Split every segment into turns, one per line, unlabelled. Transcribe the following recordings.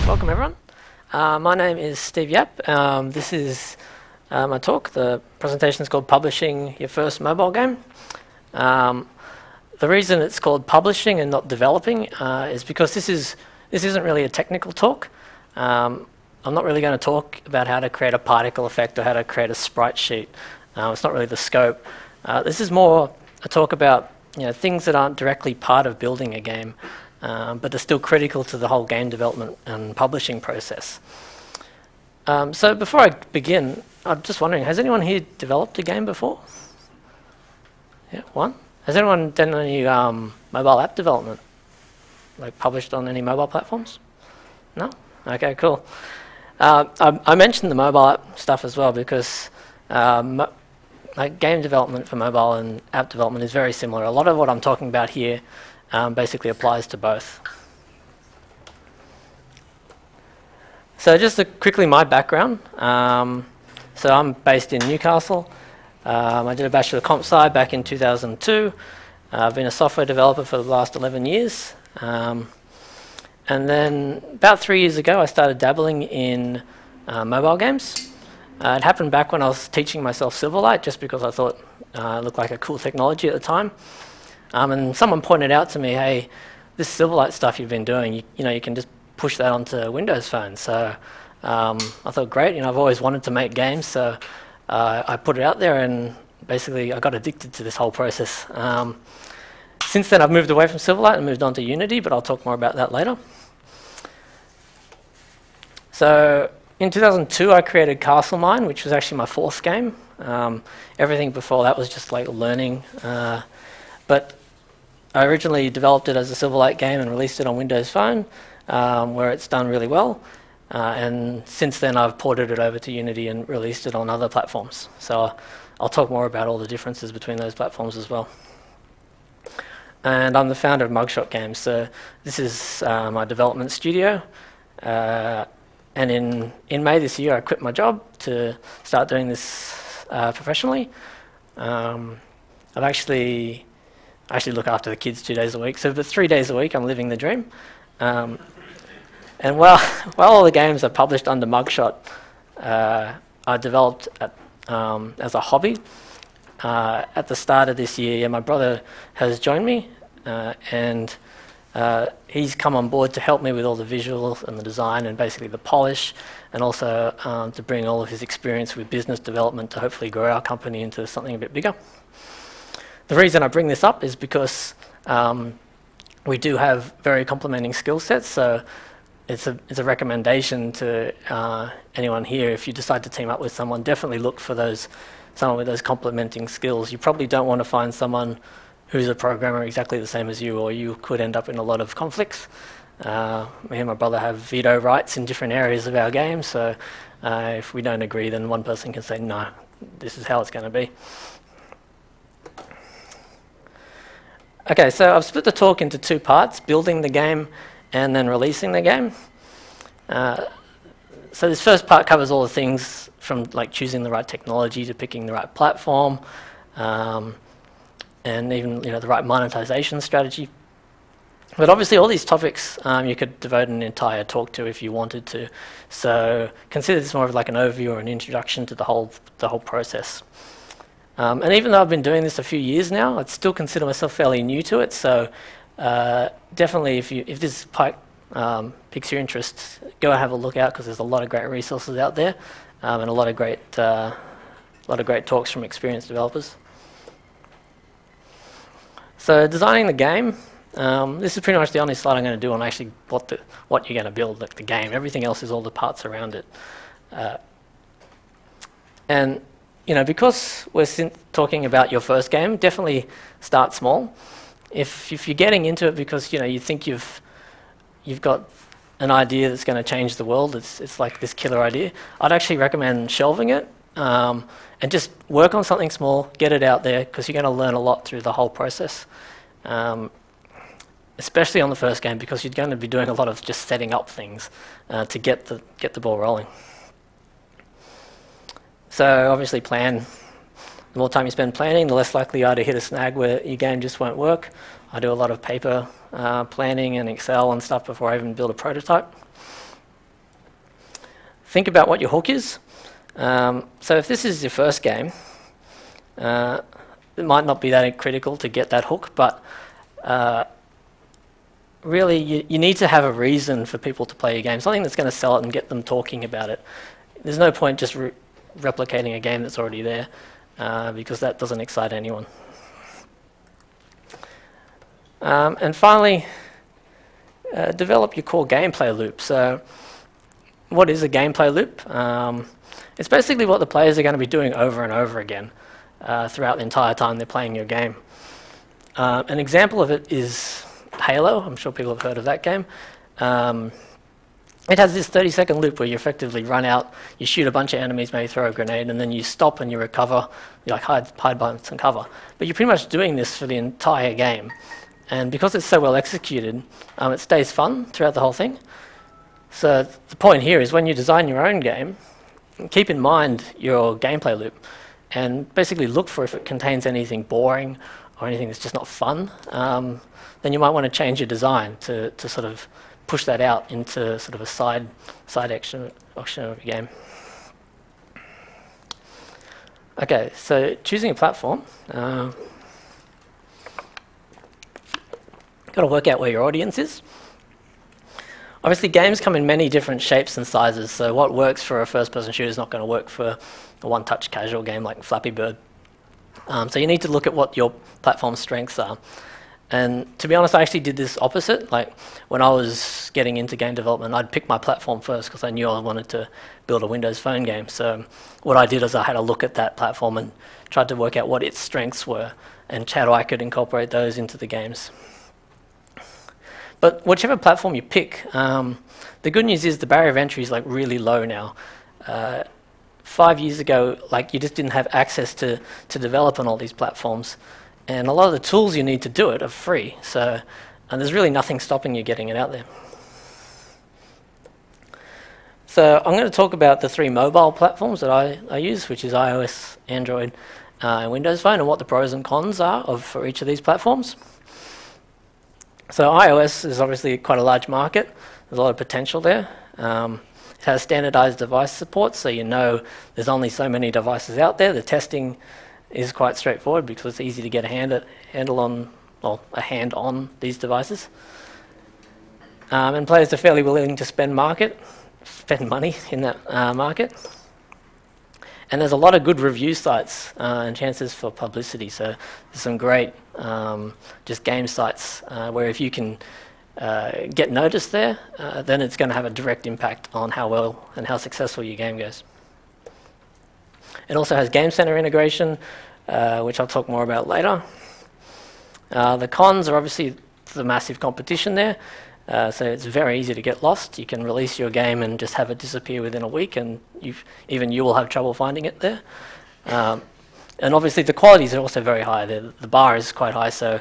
Welcome everyone. My name is Steve Yap. This is my talk. The presentation is called Publishing Your First Mobile Game. The reason it's called publishing and not developing is because this isn't really a technical talk. I'm not really going to talk about how to create a particle effect or how to create a sprite sheet. It's not really the scope. This is more a talk about things that aren't directly part of building a game, but are still critical to the whole game development and publishing process. So before I begin, I'm just wondering, has anyone here developed a game before? Yeah, one? Has anyone done any mobile app development? Like published on any mobile platforms? No? Okay, cool. I mentioned the mobile app stuff as well because like game development for mobile and app development is very similar. A lot of what I'm talking about here basically applies to both. So just quickly my background. So I'm based in Newcastle. I did a Bachelor of Comp Sci back in 2002. I've been a software developer for the last 11 years. And then about 3 years ago, I started dabbling in mobile games. It happened back when I was teaching myself Silverlight, just because I thought it looked like a cool technology at the time. And someone pointed out to me, hey, this Silverlight stuff you've been doing, you can just push that onto Windows Phone. So I thought, great, I've always wanted to make games, so I put it out there, and basically I got addicted to this whole process. Since then, I've moved away from Silverlight and moved on to Unity, but I'll talk more about that later. So in 2002, I created Castle Mine, which was actually my fourth game. Everything before that was just like learning. But I originally developed it as a Silverlight game and released it on Windows Phone, where it's done really well. And since then, I've ported it over to Unity and released it on other platforms. So I'll talk more about all the differences between those platforms as well. And I'm the founder of Mugshot Games. So this is my development studio. And in May this year, I quit my job to start doing this professionally. I actually look after the kids 2 days a week. So for 3 days a week, I'm living the dream. And while all the games are published under Mugshot, I developed as a hobby. At the start of this year, my brother has joined me, and he's come on board to help me with all the visuals and the design and basically the polish, and also to bring all of his experience with business development to hopefully grow our company into something a bit bigger. The reason I bring this up is because we do have very complementing skill sets, so it's a recommendation to anyone here. If you decide to team up with someone, definitely look for someone with those complementing skills. You probably don't want to find someone who's a programmer exactly the same as you, or you could end up in a lot of conflicts. Me and my brother have veto rights in different areas of our game, so if we don't agree, then one person can say, no, this is how it's going to be. Okay, so I've split the talk into two parts, building the game and then releasing the game. So this first part covers all the things from like choosing the right technology to picking the right platform, and even the right monetization strategy. But obviously all these topics you could devote an entire talk to if you wanted to. So consider this more of like an overview or an introduction to the whole process. And even though I've been doing this a few years now, I'd still consider myself fairly new to it. So definitely if this piques your interest, go and have a look out, because there's a lot of great resources out there, and a lot of great talks from experienced developers. So designing the game, this is pretty much the only slide I'm going to do on actually what you're going to build, like the game. Everything else is all the parts around it. And because we're talking about your first game, definitely start small. If you're getting into it because you think you've got an idea that's going to change the world, it's like this killer idea, I'd actually recommend shelving it and just work on something small, get it out there, because you're going to learn a lot through the whole process, especially on the first game, because you're going to be doing a lot of just setting up things to get the ball rolling. So obviously plan. The more time you spend planning, the less likely you are to hit a snag where your game just won't work. I do a lot of paper planning and Excel and stuff before I even build a prototype. think about what your hook is. So if this is your first game, it might not be that critical to get that hook, but really you need to have a reason for people to play your game, something that's going to sell it and get them talking about it. There's no point just replicating a game that's already there, because that doesn't excite anyone. And finally, develop your core gameplay loop. So what is a gameplay loop? It's basically what the players are going to be doing over and over again throughout the entire time they're playing your game. An example of it is Halo. I'm sure people have heard of that game. It has this 30-second loop where you effectively run out, you shoot a bunch of enemies, maybe throw a grenade, and then you stop and you recover, you like hide behind some cover. But you're pretty much doing this for the entire game. And because it's so well executed, it stays fun throughout the whole thing. So the point here is when you design your own game, keep in mind your gameplay loop and basically look for if it contains anything boring or anything that's just not fun. Then you might want to change your design to sort of push that out into sort of a side action of your game. Okay, so choosing a platform. Got to work out where your audience is. Obviously, games come in many different shapes and sizes, so what works for a first-person shooter is not going to work for a one-touch casual game like Flappy Bird. So you need to look at what your platform's strengths are. And to be honest, I actually did this opposite. Like when I was getting into game development, I'd pick my platform first because I knew I wanted to build a Windows Phone game. So what I did is I had a look at that platform and tried to work out what its strengths were and how I could incorporate those into the games. But whichever platform you pick, the good news is the barrier of entry is like really low now. 5 years ago, like you just didn't have access to develop on all these platforms. And a lot of the tools you need to do it are free. So and there's really nothing stopping you getting it out there. So I'm going to talk about the 3 mobile platforms that I use, which is iOS, Android, and Windows Phone, and what the pros and cons are for each of these platforms. So iOS is obviously quite a large market. There's a lot of potential there. It has standardized device support, so you know there's only so many devices out there. The testing is quite straightforward because it's easy to get a hand on these devices. And players are fairly willing to spend money in that market. And there's a lot of good review sites and chances for publicity. So there's some great just game sites where if you can get noticed there, then it's going to have a direct impact on how well and how successful your game goes. It also has Game Center integration, which I'll talk more about later. The cons are obviously the massive competition there. So it's very easy to get lost. You can release your game and just have it disappear within a week, and even you will have trouble finding it there. And obviously the qualities are also very high. The bar is quite high, so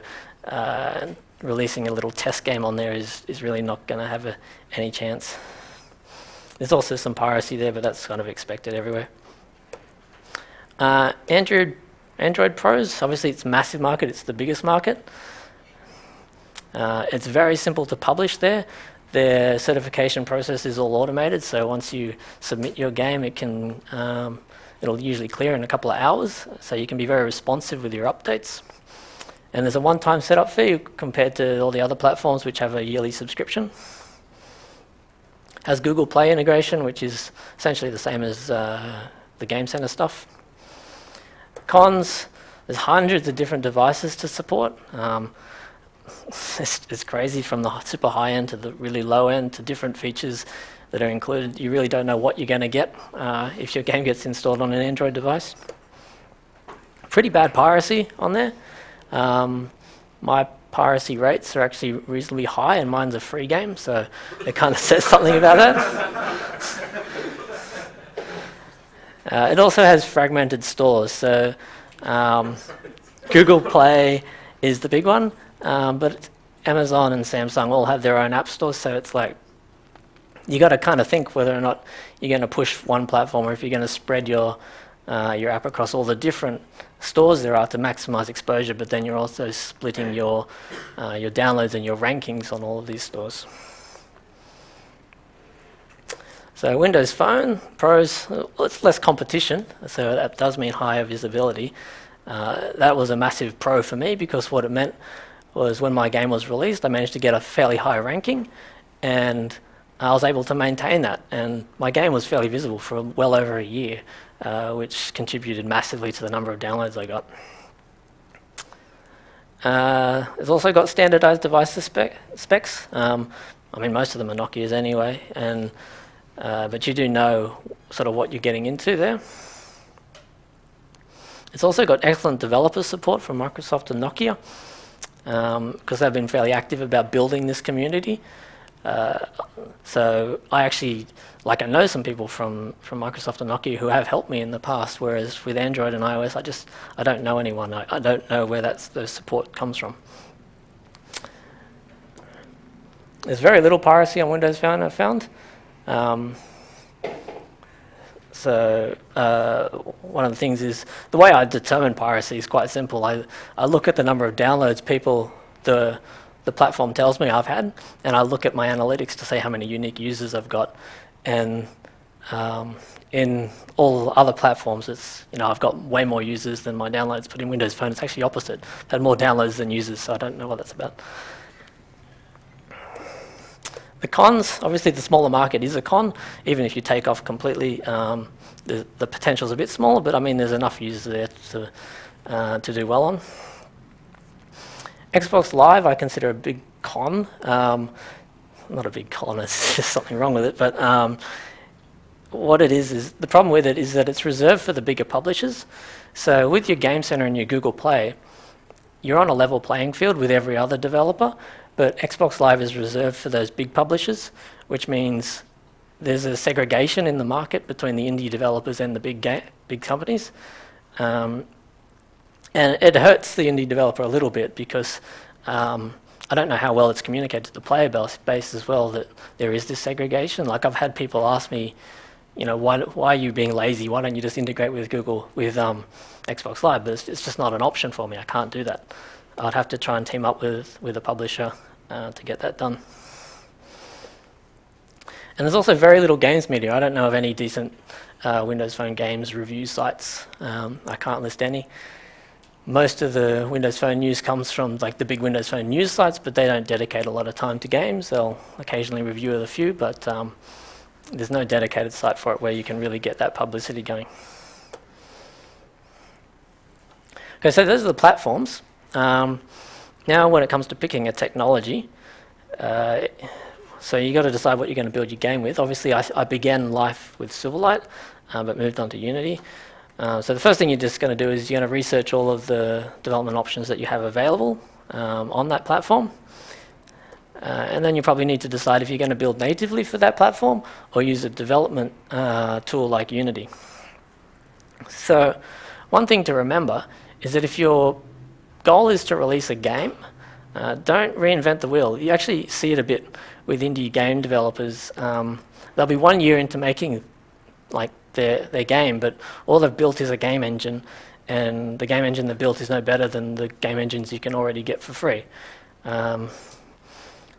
releasing a little test game on there is really not going to have any chance. There's also some piracy there, but that's kind of expected everywhere. Android pros, obviously it's a massive market, it's the biggest market. It's very simple to publish there. Their certification process is all automated, so once you submit your game, it'll usually clear in a couple of hours, so you can be very responsive with your updates. And there's a one-time setup fee compared to all the other platforms which have a yearly subscription. Has Google Play integration, which is essentially the same as the Game Center stuff. Cons, there's hundreds of different devices to support. It's crazy from the super high end to the really low end to different features that are included. You really don't know what you're going to get if your game gets installed on an Android device. Pretty bad piracy on there. My piracy rates are actually reasonably high, and mine's a free game, so it kind of says something about that. It also has fragmented stores, so Google Play is the big one, but Amazon and Samsung all have their own app stores, so it's like you got to kind of think whether or not you're going to push one platform or if you're going to spread your app across all the different stores there are to maximize exposure, but then you're also splitting your downloads and your rankings on all of these stores. So Windows Phone, pros, well, it's less competition, so that does mean higher visibility. That was a massive pro for me because what it meant was when my game was released, I managed to get a fairly high ranking, and I was able to maintain that. And my game was fairly visible for well over a year, which contributed massively to the number of downloads I got. It's also got standardized device specs. I mean, most of them are Nokia's anyway, and but you do know sort of what you're getting into there. It's also got excellent developer support from Microsoft and Nokia, because they've been fairly active about building this community. So I actually, I know some people from Microsoft and Nokia who have helped me in the past, whereas with Android and iOS, I don't know anyone. I don't know where those support comes from. There's very little piracy on Windows Phone, I've found. One of the things is, the way I determine piracy is quite simple. I look at the number of downloads the platform tells me I've had, and I look at my analytics to see how many unique users I've got. And in all other platforms, it's, I've got way more users than my downloads, but in Windows Phone it's actually opposite. I've had more downloads than users, so I don't know what that's about. The cons, obviously the smaller market is a con, even if you take off completely. The potential's a bit smaller, but I mean there's enough users there to do well on. Xbox Live I consider a big con. Not a big con, it's just something wrong with it, but what it is the problem with it is that it's reserved for the bigger publishers. So with your Game Center and your Google Play, you're on a level playing field with every other developer, but Xbox Live is reserved for those big publishers, which means there's a segregation in the market between the indie developers and the big companies. And it hurts the indie developer a little bit because I don't know how well it's communicated to the player base as well that there is this segregation. Like I've had people ask me, why are you being lazy? Why don't you just integrate with Xbox Live? But it's just not an option for me. I can't do that. I'd have to try and team up with a publisher to get that done. And there's also very little games media. I don't know of any decent Windows Phone games review sites. I can't list any. Most of the Windows Phone news comes from the big Windows Phone news sites, but they don't dedicate a lot of time to games. They'll occasionally review a few, but there's no dedicated site for it where you can really get that publicity going. Okay, so those are the platforms. Now when it comes to picking a technology, so you got to decide what you're going to build your game with. Obviously I began life with Silverlight, but moved on to Unity. So the first thing you're just going to do is you're going to research all of the development options that you have available on that platform. And then you probably need to decide if you're going to build natively for that platform or use a development tool like Unity. So one thing to remember is that if your goal is to release a game, don't reinvent the wheel. You actually see it a bit with indie game developers. They'll be 1 year into making their game, but all they've built is a game engine, and the game engine they've built is no better than the game engines you can already get for free.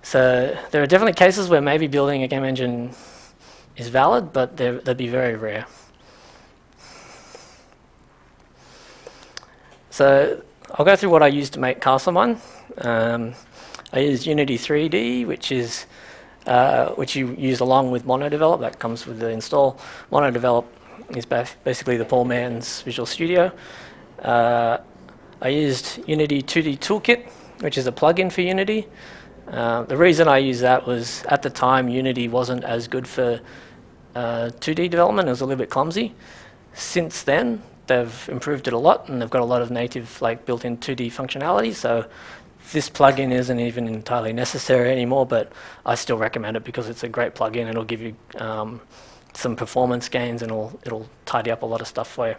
So there are definitely cases where maybe building a game engine is valid, but they'd be very rare. So I'll go through what I use to make Castlemine. I use Unity 3D, which you use along with MonoDevelop. That comes with the install. MonoDevelop is basically the poor man's Visual Studio. I used Unity 2D Toolkit, which is a plugin for Unity. The reason I used that was at the time Unity wasn't as good for 2D development. It was a little bit clumsy. Since then, they've improved it a lot, and they've got a lot of native built-in 2D functionality. So this plugin isn't even entirely necessary anymore, but I still recommend it because it's a great plugin. It'll give you some performance gains, and it'll tidy up a lot of stuff for you.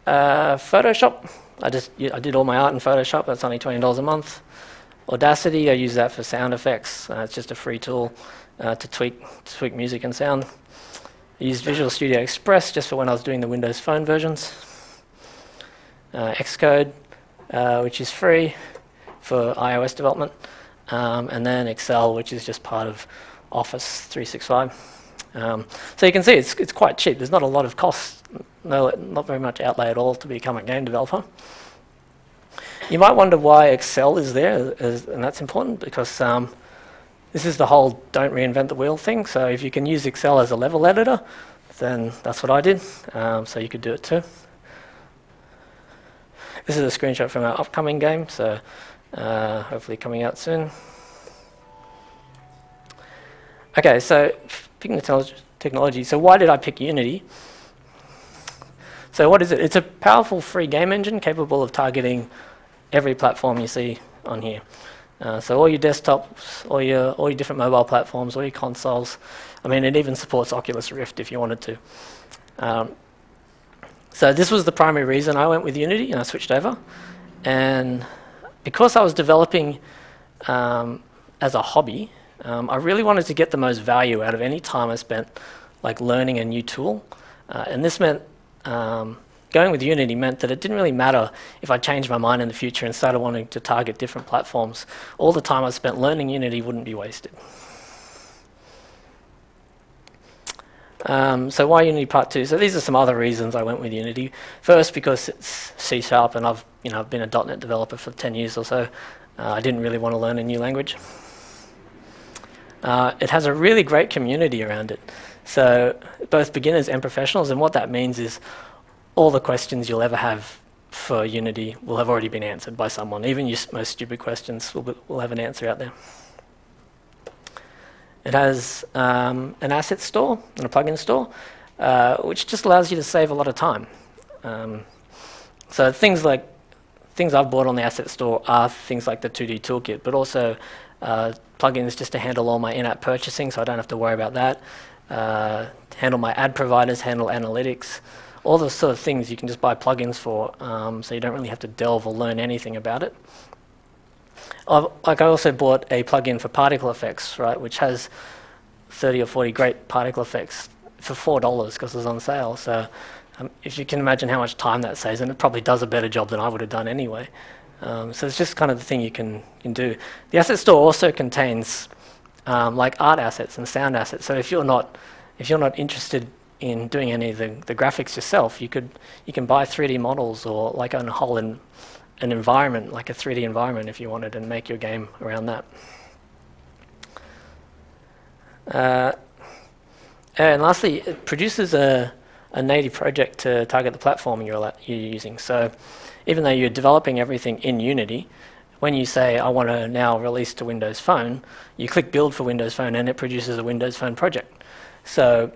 Photoshop, I did all my art in Photoshop. That's only $20 a month. Audacity, I use that for sound effects. It's just a free tool to tweak music and sound. I used Visual Studio Express just for when I was doing the Windows Phone versions. Xcode, which is free for iOS development. And then Excel, which is just part of Office 365. So you can see it's quite cheap. There's not a lot of cost, not very much outlay at all to become a game developer. You might wonder why Excel is there, and that's important because this is the whole don't reinvent the wheel thing. So if you can use Excel as a level editor, then that's what I did. So you could do it too. This is a screenshot from our upcoming game, so hopefully coming out soon. Okay, so picking the technology. So why did I pick Unity? So what is it? It's a powerful free game engine capable of targeting every platform you see on here. So all your desktops, all your different mobile platforms, all your consoles. I mean, it even supports Oculus Rift if you wanted to. So this was the primary reason I went with Unity and I switched over. And because I was developing as a hobby, I really wanted to get the most value out of any time I spent like learning a new tool. And this meant going with Unity meant that it didn't really matter if I changed my mind in the future and started wanting to target different platforms. All the time I spent learning Unity wouldn't be wasted. So why Unity Part 2? So these are some other reasons I went with Unity. First, because it's C# and I've been a .NET developer for 10 years or so. I didn't really want to learn a new language. It has a really great community around it. So both beginners and professionals, and what that means is all the questions you'll ever have for Unity will have already been answered by someone. Even your most stupid questions will have an answer out there. It has an asset store and a plugin store, which just allows you to save a lot of time. So things I've bought on the asset store are things like the 2D toolkit, but also plugins just to handle all my in-app purchasing, so I don't have to worry about that. Handle my ad providers, handle analytics, all those sort of things you can just buy plugins for, so you don't really have to delve or learn anything about it. I also bought a plugin for particle effects, right, which has 30 or 40 great particle effects for $4 because it was on sale. So if you can imagine how much time that saves, and it probably does a better job than I would have done anyway. So it's just kind of the thing you can do. The asset store also contains like art assets and sound assets. So if you're not interested in doing any of the graphics yourself, you can buy 3D models or like a whole an environment, like a 3D environment if you wanted, and make your game around that. And lastly, it produces a native project to target the platform you're using. So even though you're developing everything in Unity, when you say, I want to now release to Windows Phone, you click Build for Windows Phone and it produces a Windows Phone project. So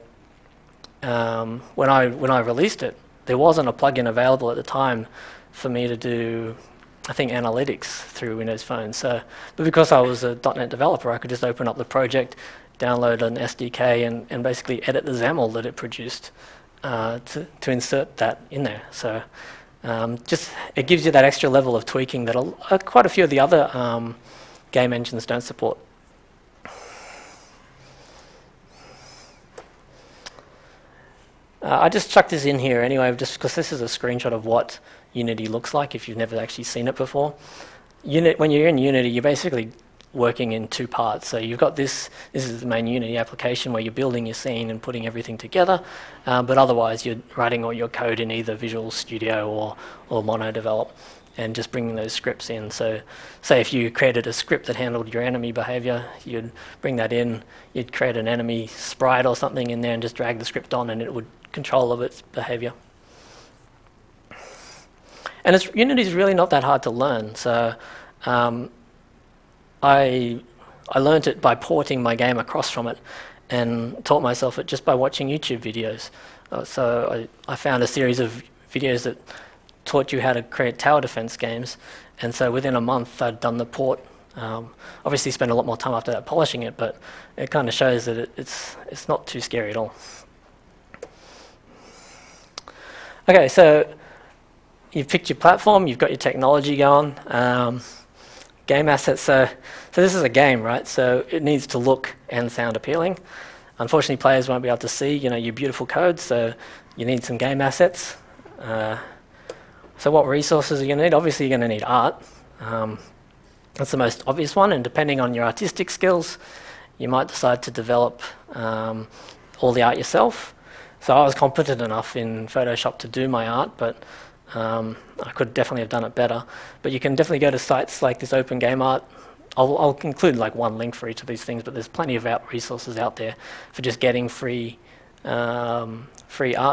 when I released it, there wasn't a plugin available at the time for me to do, I think, analytics through Windows Phone. So, but because I was a .NET developer, I could just open up the project, download an SDK, and basically edit the XAML that it produced to insert that in there. So just it gives you that extra level of tweaking that quite a few of the other game engines don't support. I just chucked this in here anyway, just because this is a screenshot of what Unity looks like if you've never actually seen it before. When you're in Unity, you're basically working in two parts. So you've got this is the main Unity application where you're building your scene and putting everything together, but otherwise you're writing all your code in either Visual Studio or Mono Develop and just bringing those scripts in. So say if you created a script that handled your enemy behavior, you'd bring that in, you'd create an enemy sprite or something in there and just drag the script on and it would control of its behavior. And Unity is really not that hard to learn. So I learned it by porting my game across from it and taught myself it just by watching YouTube videos. So I found a series of videos that taught you how to create tower defense games, and so within a month I'd done the port. Obviously spent a lot more time after that polishing it, but it kind of shows that it's not too scary at all. Okay, so you've picked your platform, you've got your technology going. Game assets, so this is a game, right? So it needs to look and sound appealing. Unfortunately, players won't be able to see, your beautiful code, so you need some game assets. So what resources are you going to need? Obviously, you're going to need art. That's the most obvious one, and depending on your artistic skills, you might decide to develop all the art yourself. So I was competent enough in Photoshop to do my art, but I could definitely have done it better. But you can definitely go to sites like this Open Game Art. I'll include like one link for each of these things, but there's plenty of resources out there for just getting free art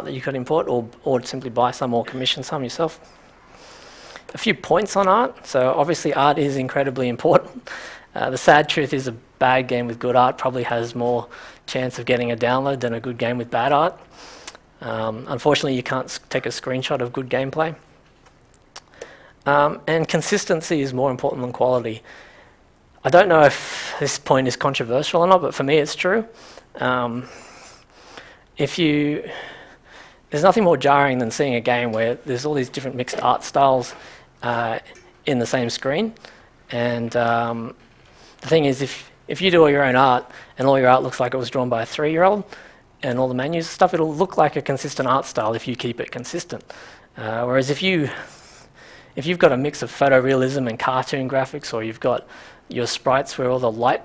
that you could import, or simply buy some or commission some yourself. A few points on art. So obviously art is incredibly important. The sad truth is a bad game with good art probably has more chance of getting a download than a good game with bad art. Unfortunately, you can't take a screenshot of good gameplay. And consistency is more important than quality. I don't know if this point is controversial or not, but for me it's true. There's nothing more jarring than seeing a game where there's all these different mixed art styles in the same screen. And the thing is, if you do all your own art and all your art looks like it was drawn by a 3-year-old and all the menus and stuff, it'll look like a consistent art style if you keep it consistent. Whereas if you've got a mix of photorealism and cartoon graphics, or you've got your sprites where all the light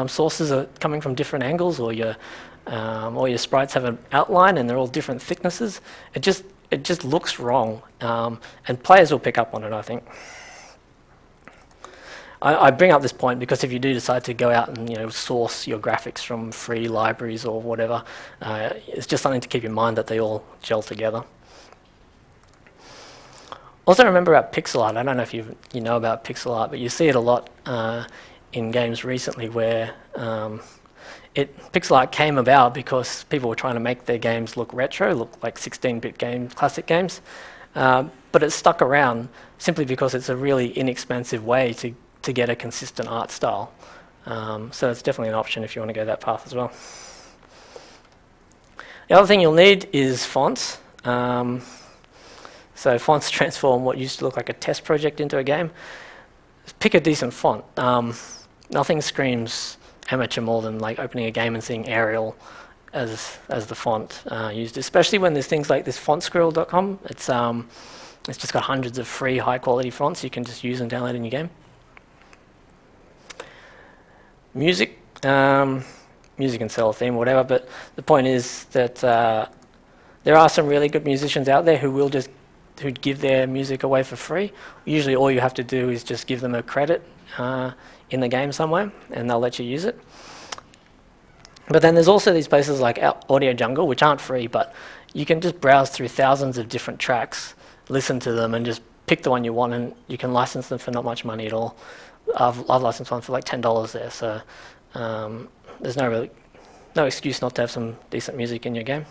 sources are coming from different angles, or your sprites have an outline and they're all different thicknesses, it just looks wrong, and players will pick up on it, I think. I bring up this point because if you do decide to go out and source your graphics from free libraries or whatever, it's just something to keep in mind that they all gel together. Also remember about pixel art. I don't know if you know about pixel art, but you see it a lot in games recently where pixel art came about because people were trying to make their games look retro, look like 16-bit classic games. But it's stuck around simply because it's a really inexpensive way to get a consistent art style. So it's definitely an option if you want to go that path as well. The other thing you'll need is fonts. So fonts transform what used to look like a test project into a game. Pick a decent font. Nothing screams amateur more than like opening a game and seeing Arial as the font used, especially when there's things like this fontsquirrel.com. It's just got hundreds of free high quality fonts you can just use and download in your game. Music can sell a theme or whatever, but the point is that there are some really good musicians out there who give their music away for free. Usually all you have to do is just give them a credit in the game somewhere and they'll let you use it. But then there's also these places like Audio Jungle, which aren't free, but you can just browse through thousands of different tracks, listen to them, and just pick the one you want, and you can license them for not much money at all. I've licensed one for like $10 there, so there's no excuse not to have some decent music in your game.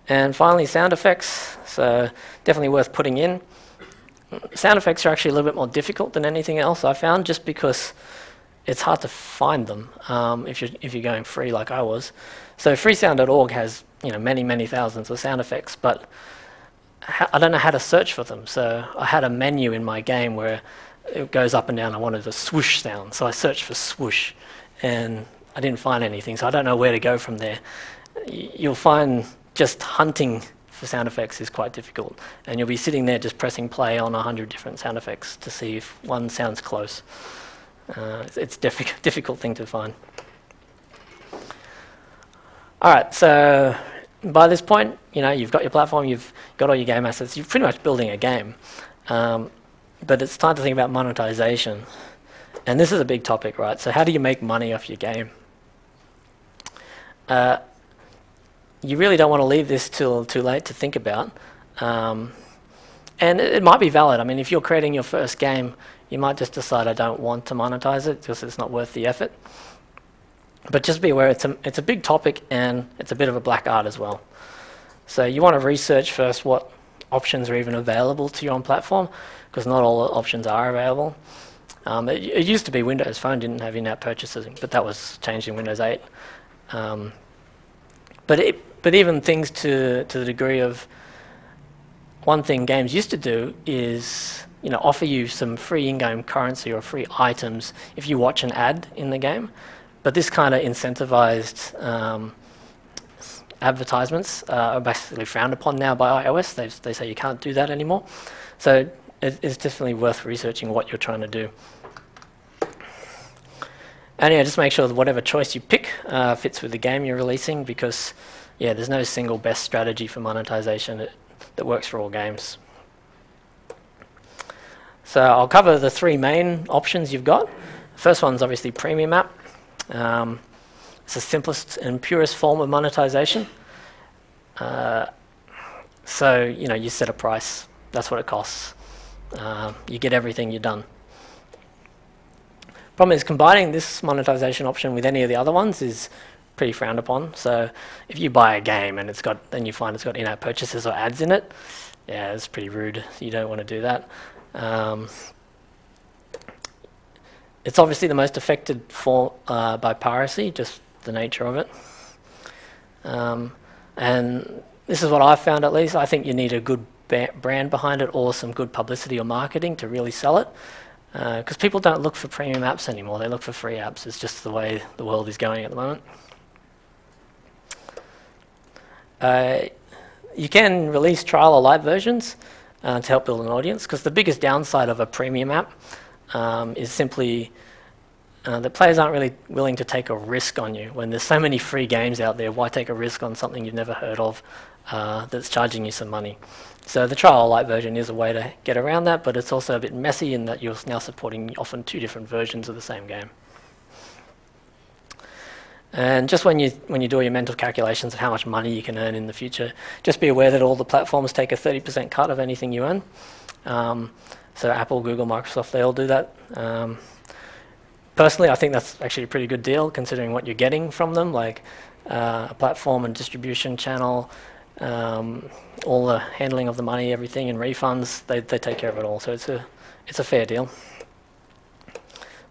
And finally, sound effects. So definitely worth putting in. Sound effects are actually a little bit more difficult than anything else I found, just because it's hard to find them if you're going free like I was. So freesound.org has many thousands of sound effects, but I don't know how to search for them. So I had a menu in my game where it goes up and down. I wanted a swoosh sound, so I searched for swoosh, and I didn't find anything. So I don't know where to go from there. You'll find just hunting for sound effects is quite difficult, and you'll be sitting there just pressing play on 100 different sound effects to see if one sounds close. It's a difficult thing to find. All right, so by this point, you've got your platform, you've got all your game assets, you're pretty much building a game. But it's time to think about monetization. And this is a big topic, right? So how do you make money off your game? You really don't want to leave this till too late to think about. And it might be valid. I mean, if you're creating your first game, you might just decide I don't want to monetize it because it's not worth the effort. But just be aware it's a big topic, and it's a bit of a black art as well. So you want to research first what options are even available to your own platform, because not all options are available. It used to be Windows Phone didn't have in-app purchases, but that was changed in Windows 8. But even things to the degree of, one thing games used to do is offer you some free in-game currency or free items if you watch an ad in the game. But this kind of incentivized advertisements are basically frowned upon now by iOS. They say you can't do that anymore. So it's definitely worth researching what you're trying to do. And yeah, just make sure that whatever choice you pick fits with the game you're releasing, because yeah, there's no single best strategy for monetization that works for all games. So I'll cover the three main options you've got. First one's obviously premium app. It's the simplest and purest form of monetization. So you set a price. That's what it costs. You get everything, you're done. Problem is, combining this monetization option with any of the other ones is pretty frowned upon. So if you buy a game and then you find it's got in-app purchases or ads in it, yeah, it's pretty rude. You don't want to do that. It's obviously the most affected by piracy, just the nature of it. And this is what I've found, at least. I think you need a good brand behind it, or some good publicity or marketing to really sell it. Because people don't look for premium apps anymore, they look for free apps. It's just the way the world is going at the moment. You can release trial or light versions to help build an audience, because the biggest downside of a premium app is simply that players aren't really willing to take a risk on you. When there's so many free games out there, why take a risk on something you've never heard of that's charging you some money? So the trial light version is a way to get around that, but it's also a bit messy in that you're now supporting often two different versions of the same game. And just when you do your mental calculations of how much money you can earn in the future, just be aware that all the platforms take a 30% cut of anything you earn. So Apple, Google, Microsoft, they all do that. Personally, I think that's actually a pretty good deal, considering what you're getting from them, like a platform and distribution channel, all the handling of the money, everything, and refunds. They take care of it all, so it's a fair deal.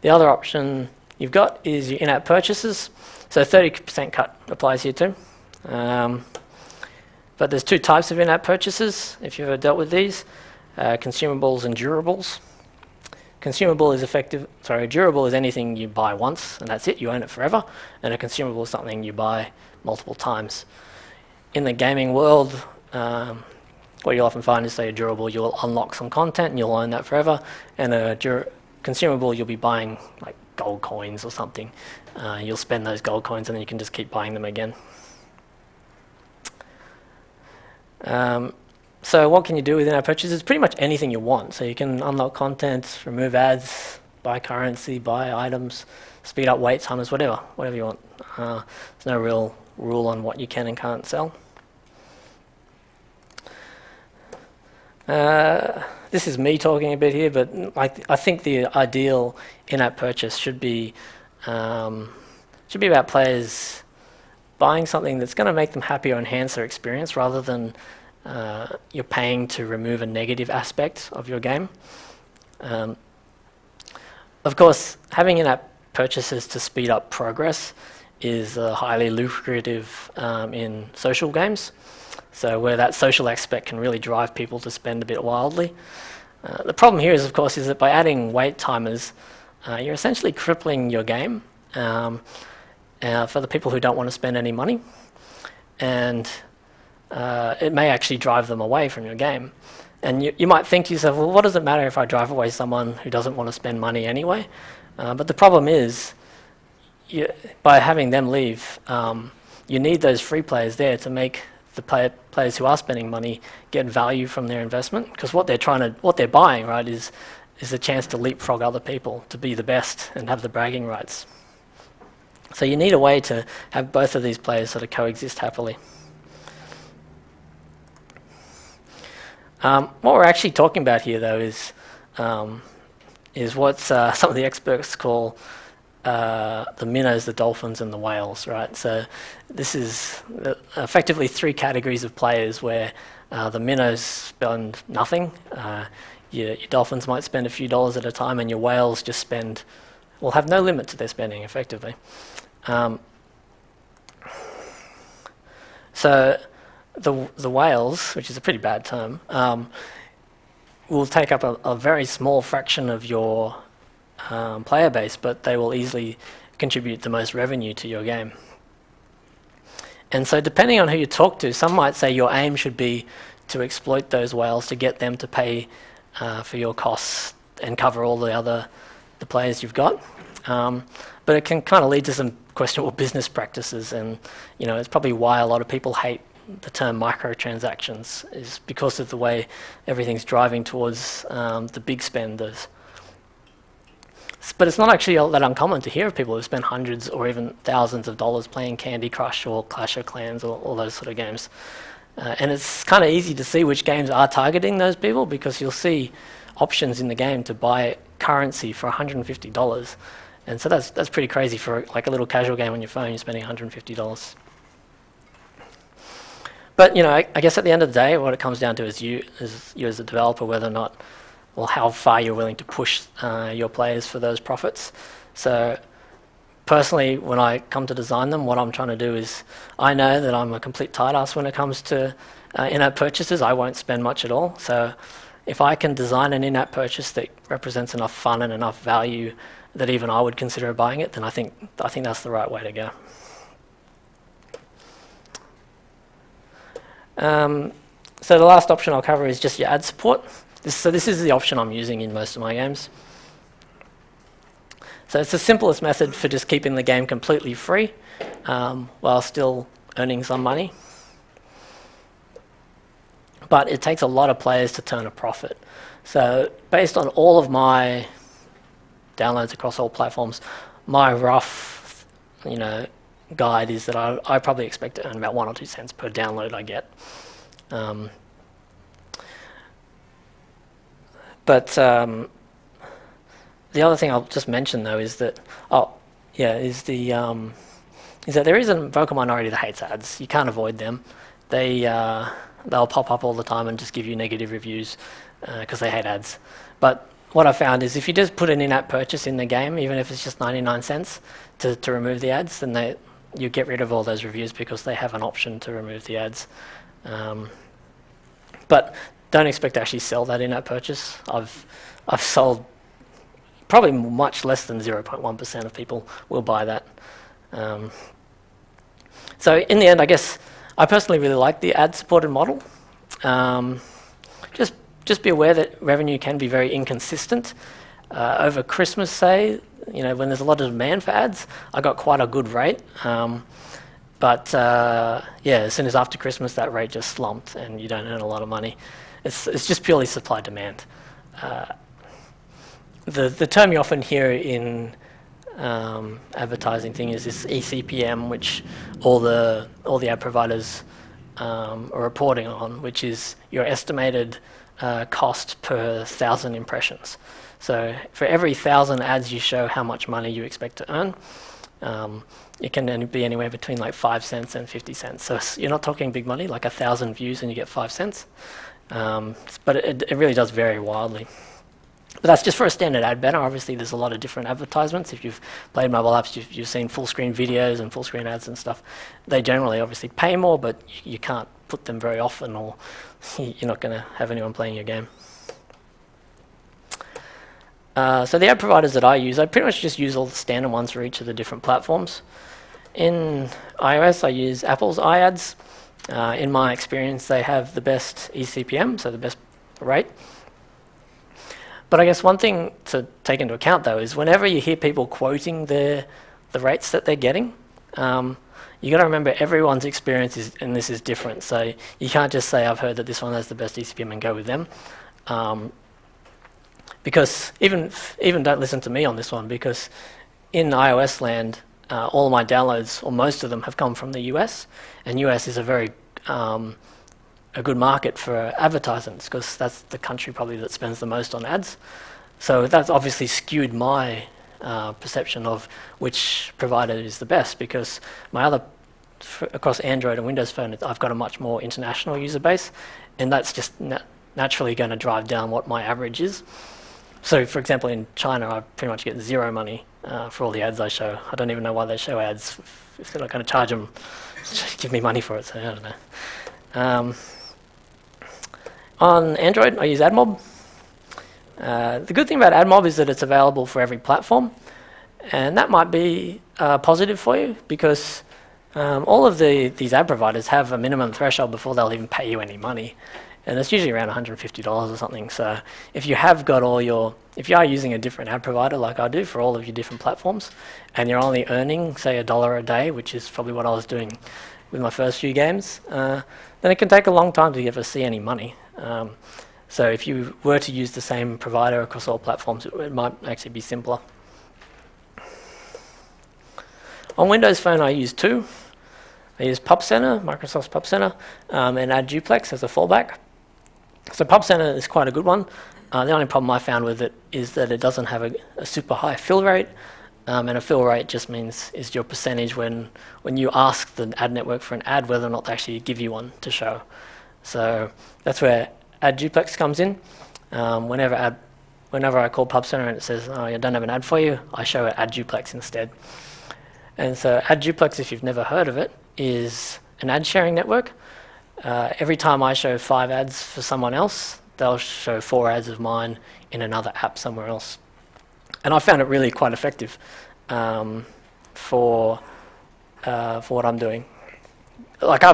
The other option you've got is your in-app purchases. So 30% cut applies here too. But there's two types of in-app purchases, if you've ever dealt with these: consumables and durables. Durable is anything you buy once and that's it, you own it forever, and a consumable is something you buy multiple times. In the gaming world, what you'll often find is, say, a durable, you'll unlock some content and you'll own that forever, and a consumable, you'll be buying like gold coins or something. You'll spend those gold coins and then you can just keep buying them again. So what can you do with in-app purchases? Pretty much anything you want. So you can unlock content, remove ads, buy currency, buy items, speed up wait times, whatever you want. There's no real rule on what you can and can't sell. This is me talking a bit here, but I think the ideal in-app purchase should be about players buying something that's going to make them happy or enhance their experience, rather than you're paying to remove a negative aspect of your game. Of course, having in-app purchases to speed up progress is highly lucrative in social games. So where that social aspect can really drive people to spend a bit wildly. The problem here is, of course, is that by adding wait timers, you're essentially crippling your game for the people who don't want to spend any money. And it may actually drive them away from your game. And you might think to yourself, well, what does it matter if I drive away someone who doesn't want to spend money anyway? But the problem is, by having them leave, you need those free players there to make the players who are spending money get value from their investment. Because what they're buying, right, is a chance to leapfrog other people, to be the best and have the bragging rights. So you need a way to have both of these players sort of coexist happily. What we're actually talking about here, though, is what some of the experts call the minnows, the dolphins, and the whales, right? So this is effectively three categories of players, where the minnows spend nothing, your dolphins might spend a few dollars at a time, and your whales just will have no limit to their spending, effectively. So the whales, which is a pretty bad term, will take up a very small fraction of your player base, but they will easily contribute the most revenue to your game. And so depending on who you talk to, some might say your aim should be to exploit those whales to get them to pay for your costs and cover all the players you've got. but it can kind of lead to some questionable business practices, and it's probably why a lot of people hate the term microtransactions, is because of the way everything's driving towards the big spenders. But it's not actually all that uncommon to hear of people who spend hundreds or even thousands of dollars playing Candy Crush or Clash of Clans or all those sort of games. And it's kind of easy to see which games are targeting those people, because you'll see options in the game to buy currency for $150. And so that's pretty crazy for like a little casual game on your phone. You're spending $150. But I guess at the end of the day, what it comes down to is you as a developer, whether or not, or how far you're willing to push your players for those profits. So personally, when I come to design them, what I'm trying to do is, I know that I'm a complete tight ass when it comes to in-app purchases. I won't spend much at all. So if I can design an in-app purchase that represents enough fun and enough value that even I would consider buying it, then I think that's the right way to go. So the last option I'll cover is just your ad support. So this is the option I'm using in most of my games. So it's the simplest method for just keeping the game completely free while still earning some money. But it takes a lot of players to turn a profit. So based on all of my downloads across all platforms, my rough guide is that I probably expect to earn about 1 or 2 cents per download I get. But the other thing I'll just mention though is that is that there is a vocal minority that hates ads. You can't avoid them. They'll pop up all the time and just give you negative reviews because they hate ads. But what I found is if you just put an in-app purchase in the game, even if it's just 99 cents to remove the ads, then you get rid of all those reviews because they have an option to remove the ads. But don't expect to actually sell that in-app purchase. I've sold probably much less than 0.1% of people will buy that. So in the end, I guess I personally really like the ad-supported model. Just be aware that revenue can be very inconsistent. Over Christmas, say, when there's a lot of demand for ads, I got quite a good rate. But as soon as after Christmas, that rate just slumped and you don't earn a lot of money. It's just purely supply-demand. The term you often hear in advertising thing is this eCPM, which all the ad providers are reporting on, which is your estimated cost per 1,000 impressions. So for every 1,000 ads you show, how much money you expect to earn. It can be anywhere between like 5 cents and 50 cents. So you're not talking big money, like 1,000 views and you get 5 cents. But it really does vary wildly. But that's just for a standard ad banner. Obviously, there's a lot of different advertisements. If you've played mobile apps, you've seen full-screen videos and full-screen ads and stuff. They generally obviously pay more, but you can't put them very often or you're not going to have anyone playing your game. So the ad providers that I use, I pretty much just use all the standard ones for each of the different platforms. In iOS, I use Apple's iAds. In my experience, they have the best eCPM, so the best rate. But I guess one thing to take into account, though, is whenever you hear people quoting the rates that they're getting, you got to remember everyone's experience and this is different. So you can't just say, I've heard that this one has the best eCPM and go with them. Because even don't listen to me on this one, because in iOS land, all of my downloads, or most of them, have come from the US, and US is a very a good market for advertisements because that's the country probably that spends the most on ads. So that's obviously skewed my perception of which provider is the best, because my other across Android and Windows Phone, I've got a much more international user base, and that's just naturally going to drive down what my average is. So, for example, in China, I pretty much get zero money for all the ads I show. I don't even know why they show ads if they're not going to charge them, give me money for it. So I don't know. On Android, I use AdMob. The good thing about AdMob is that it's available for every platform, and that might be positive for you because all of these ad providers have a minimum threshold before they'll even pay you any money. And it's usually around $150 or something. So if you have got all your if you are using a different ad provider like I do for all of your different platforms, and you're only earning, say, $1 a day, which is probably what I was doing with my first few games, then it can take a long time to ever see any money. So if you were to use the same provider across all platforms, it might actually be simpler. On Windows Phone, I use two. I use Pub Center, Microsoft's Pub Center, and Ad Duplex as a fallback. So Pub Center is quite a good one. The only problem I found with it is that it doesn't have a super high fill rate, and a fill rate just means is your percentage when you ask the ad network for an ad, whether or not they actually give you one to show. So that's where Ad Duplex comes in. Whenever I call Pub Center and it says, "Oh, I don't have an ad for you," I show Ad Duplex instead. And so Ad Duplex, if you've never heard of it, is an ad sharing network. Every time I show 5 ads for someone else, they'll show 4 ads of mine in another app somewhere else. And I found it really quite effective for what I'm doing. Like I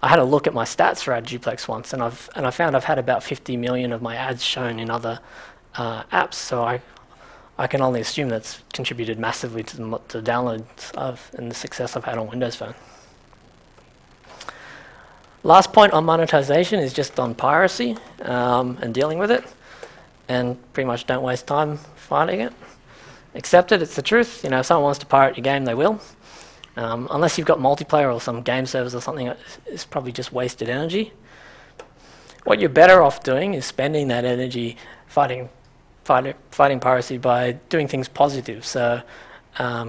had a look at my stats for Ad Duplex once, and I found I've had about 50 million of my ads shown in other apps. So I can only assume that's contributed massively to the downloads and the success I've had on Windows Phone. Last point on monetization is just on piracy and dealing with it, and pretty much don't waste time fighting it. Accept it, it's the truth. You know, if someone wants to pirate your game, they will. Unless you've got multiplayer or some game servers or something, it's probably just wasted energy. What you're better off doing is spending that energy fighting piracy by doing things positive, so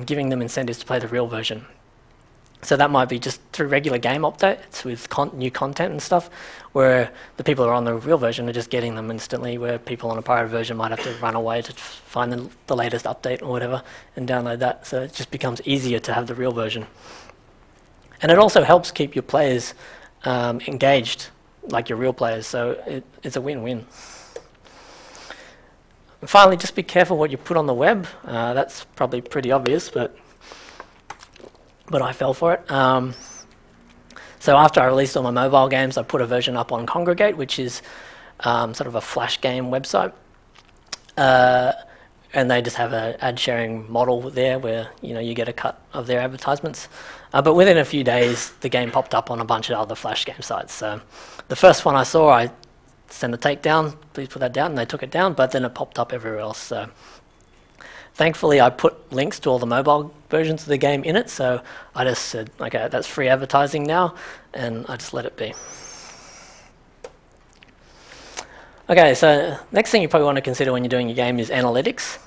giving them incentives to play the real version. So that might be just through regular game updates with new content and stuff, where the people who are on the real version are just getting them instantly, where people on a pirate version might have to run away to find the latest update or whatever and download that. So it just becomes easier to have the real version. And it also helps keep your players engaged, like your real players, so it's a win-win. And finally, just be careful what you put on the web. That's probably pretty obvious, but I fell for it. So after I released all my mobile games, I put a version up on Congregate, which is sort of a flash game website. And they just have an ad sharing model there where you get a cut of their advertisements. But within a few days, the game popped up on a bunch of other flash game sites. So the first one I saw, I sent a takedown, please put that down, and they took it down, but then it popped up everywhere else. So thankfully, I put links to all the mobile versions of the game in it, so I just said, okay, that's free advertising now, and I just let it be. Okay, so next thing you probably want to consider when you're doing your game is analytics.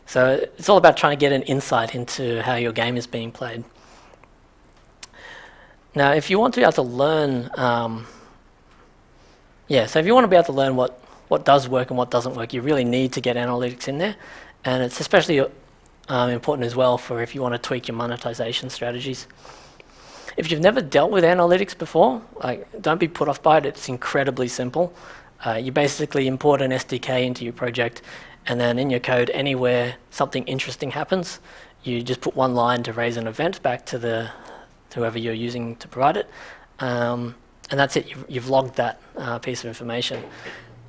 So it's all about trying to get an insight into how your game is being played. Now, if you want to be able to learn, so if you want to be able to learn what does work and what doesn't work, you really need to get analytics in there. And it's especially important as well for if you want to tweak your monetization strategies. If you've never dealt with analytics before, don't be put off by it. It's incredibly simple. You basically import an SDK into your project, and then in your code, anywhere something interesting happens, you just put one line to raise an event back to whoever you're using to provide it. And that's it. You've logged that piece of information.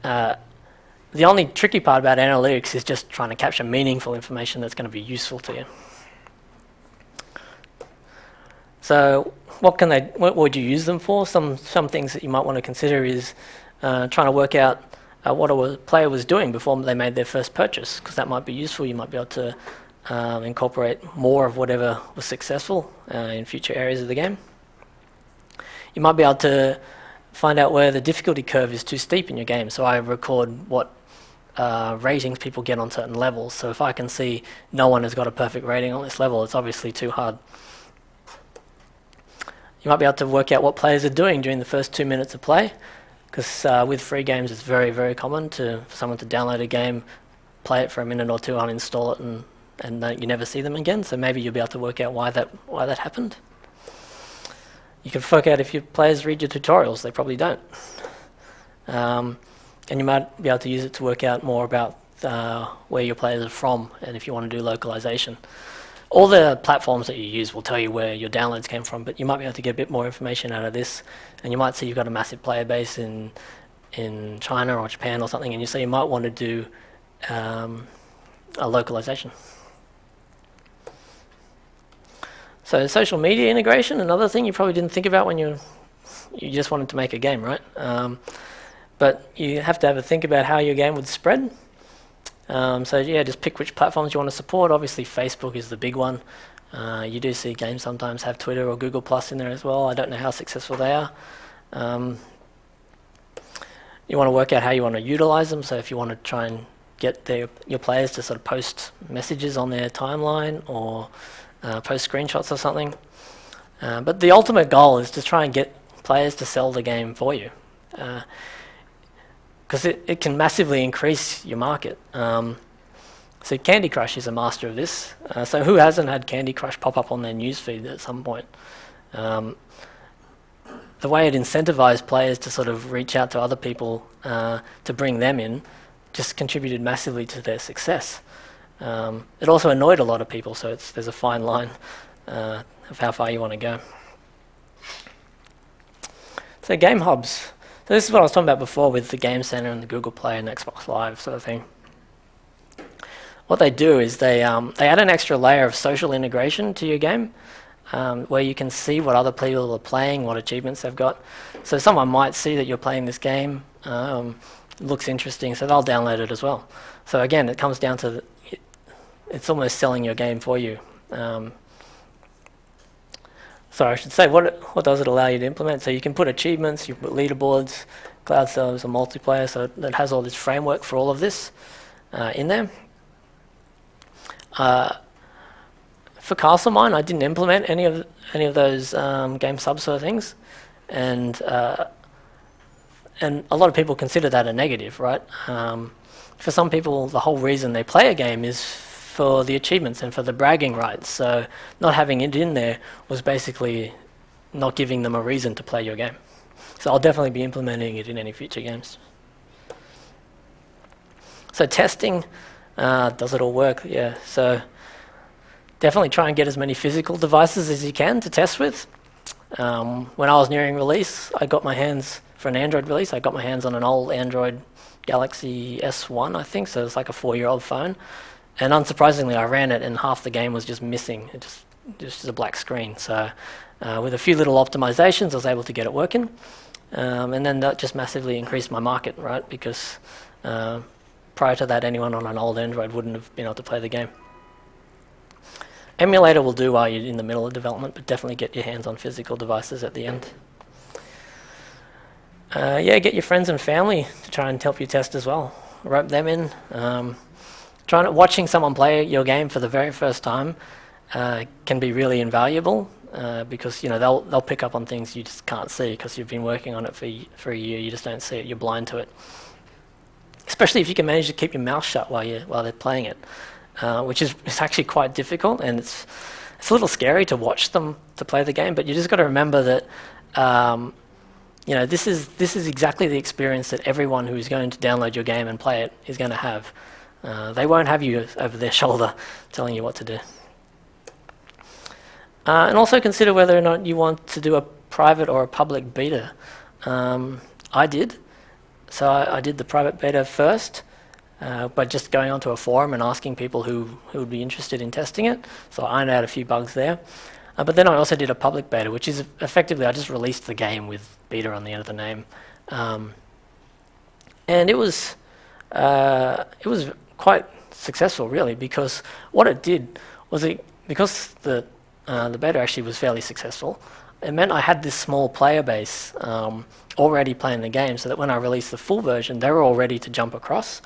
The only tricky part about analytics is just trying to capture meaningful information that's going to be useful to you. So what would you use them for? Some things that you might want to consider is trying to work out what a player was doing before they made their first purchase, because that might be useful. You might be able to incorporate more of whatever was successful in future areas of the game. You might be able to find out where the difficulty curve is too steep in your game. So I record what ratings people get on certain levels. So if I can see no one has got a perfect rating on this level, it's obviously too hard. You might be able to work out what players are doing during the first 2 minutes of play, because with free games it's very, very common for someone to download a game, play it for a minute or two, uninstall it, and you never see them again. So maybe you'll be able to work out why that happened. You can work out if your players read your tutorials. They probably don't. And you might be able to use it to work out more about where your players are from, and if you want to do localization. All the platforms that you use will tell you where your downloads came from, but you might be able to get a bit more information out of this, and you might see you've got a massive player base in in China or Japan or something, and so you might want to do a localization. So social media integration, another thing you probably didn't think about when you just wanted to make a game, right? But you have to have a think about how your game would spread. So yeah, just pick which platforms you want to support. Obviously Facebook is the big one. You do see games sometimes have Twitter or Google Plus in there as well. I don't know how successful they are. You want to work out how you want to utilize them. So if you want to try and get your players to sort of post messages on their timeline or post screenshots or something. But the ultimate goal is to try and get players to sell the game for you. Because it can massively increase your market. So Candy Crush is a master of this. So who hasn't had Candy Crush pop up on their newsfeed at some point? The way it incentivized players to sort of reach out to other people to bring them in just contributed massively to their success. It also annoyed a lot of people, so there's a fine line of how far you want to go. So game hubs. So this is what I was talking about before with the Game Center and the Google Play and Xbox Live sort of thing. What they do is they add an extra layer of social integration to your game, where you can see what other people are playing, what achievements they've got. So someone might see that you're playing this game, looks interesting, so they'll download it as well. So again, it comes down to it's almost selling your game for you. So I should say, what does it allow you to implement? So you can put achievements, you put leaderboards, cloud servers, and multiplayer. So it has all this framework for all of this in there. For Castle Mine, I didn't implement any of those game sub sort of things, and a lot of people consider that a negative, right? For some people, the whole reason they play a game is for the achievements and for the bragging rights. So not having it in there was basically not giving them a reason to play your game. So I'll definitely be implementing it in any future games. So testing, does it all work? Yeah, so definitely try and get as many physical devices as you can to test with. When I was nearing release, for an Android release, I got my hands on an old Android Galaxy S1, I think, so it's like a 4-year-old phone. And unsurprisingly, I ran it and half the game was just missing. It just a black screen. So with a few little optimizations, I was able to get it working. And then that just massively increased my market, right? Because prior to that, anyone on an old Android wouldn't have been able to play the game. Emulator will do while you're in the middle of development, but definitely get your hands on physical devices at the end. Yeah, get your friends and family to try and help you test as well. Rope them in. Watching someone play your game for the very first time can be really invaluable because they'll pick up on things you just can't see because you've been working on it for a year. You just don't see it. You're blind to it. Especially if you can manage to keep your mouth shut while they're playing it, which is actually quite difficult, and it's a little scary to watch them to play the game. But you just got to remember that this is exactly the experience that everyone who is going to download your game and play it is going to have. They won't have you over their shoulder telling you what to do. And also consider whether or not you want to do a private or a public beta. I did. So I did the private beta first by just going onto a forum and asking people who would be interested in testing it. So I ironed out a few bugs there. But then I also did a public beta, which is effectively I just released the game with beta on the end of the name. And it was quite successful, really, because what it did was because the beta actually was fairly successful, it meant I had this small player base already playing the game, so that when I released the full version, they were all ready to jump across.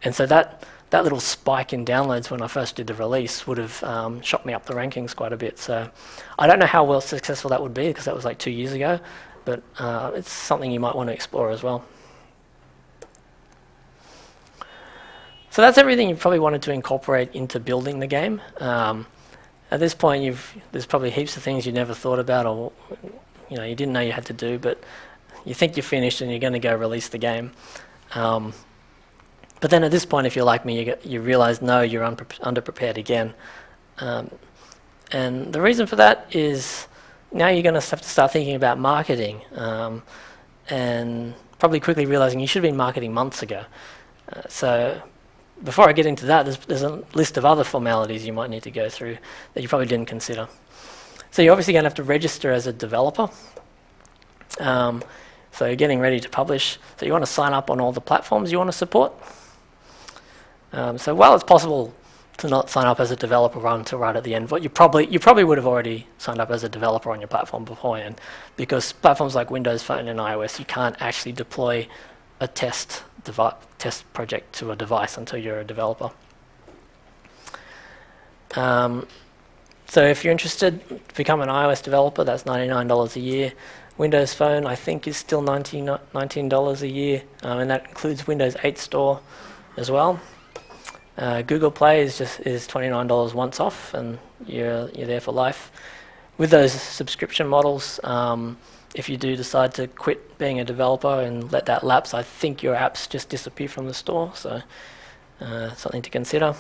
And so that little spike in downloads when I first did the release would have shot me up the rankings quite a bit. So I don't know how well successful that would be, because that was like 2 years ago, but it's something you might want to explore as well. So that's everything you probably wanted to incorporate into building the game. At this point, there's probably heaps of things you never thought about, or you didn't know you had to do, but you think you're finished and you're going to go release the game. But then at this point, if you're like me, you realize, no, you're underprepared again. And the reason for that is now you're going to have to start thinking about marketing. And probably quickly realizing you should have been marketing months ago. So before I get into that, there's a list of other formalities you might need to go through that you probably didn't consider. So you're obviously going to have to register as a developer. So you're getting ready to publish. So you want to sign up on all the platforms you want to support. So while it's possible to not sign up as a developer until right at the end, but you probably would have already signed up as a developer on your platform beforehand, because platforms like Windows Phone and iOS, you can't actually deploy a test project to a device until you're a developer. So if you're interested to become an iOS developer, that's $99 a year. Windows Phone, I think, is still $19 a year, and that includes Windows 8 Store as well. Google Play is $29 once off, and you're there for life. With those subscription models, if you do decide to quit being a developer and let that lapse, I think your apps just disappear from the store, so something to consider.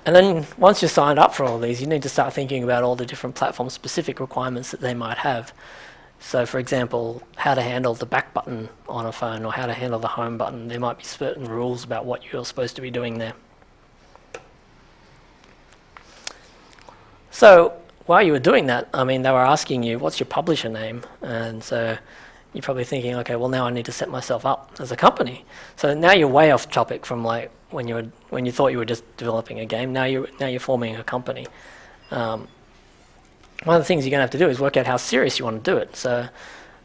And then once you're signed up for all these, you need to start thinking about all the different platform-specific requirements that they might have. So for example, how to handle the back button on a phone, or how to handle the home button. There might be certain rules about what you're supposed to be doing there. So while you were doing that, I mean, they were asking you, what's your publisher name? And so you're probably thinking, okay, well now I need to set myself up as a company. So now you're way off topic from like when you thought you were just developing a game. Now you're forming a company. One of the things you're going to have to do is work out how serious you want to do it. So,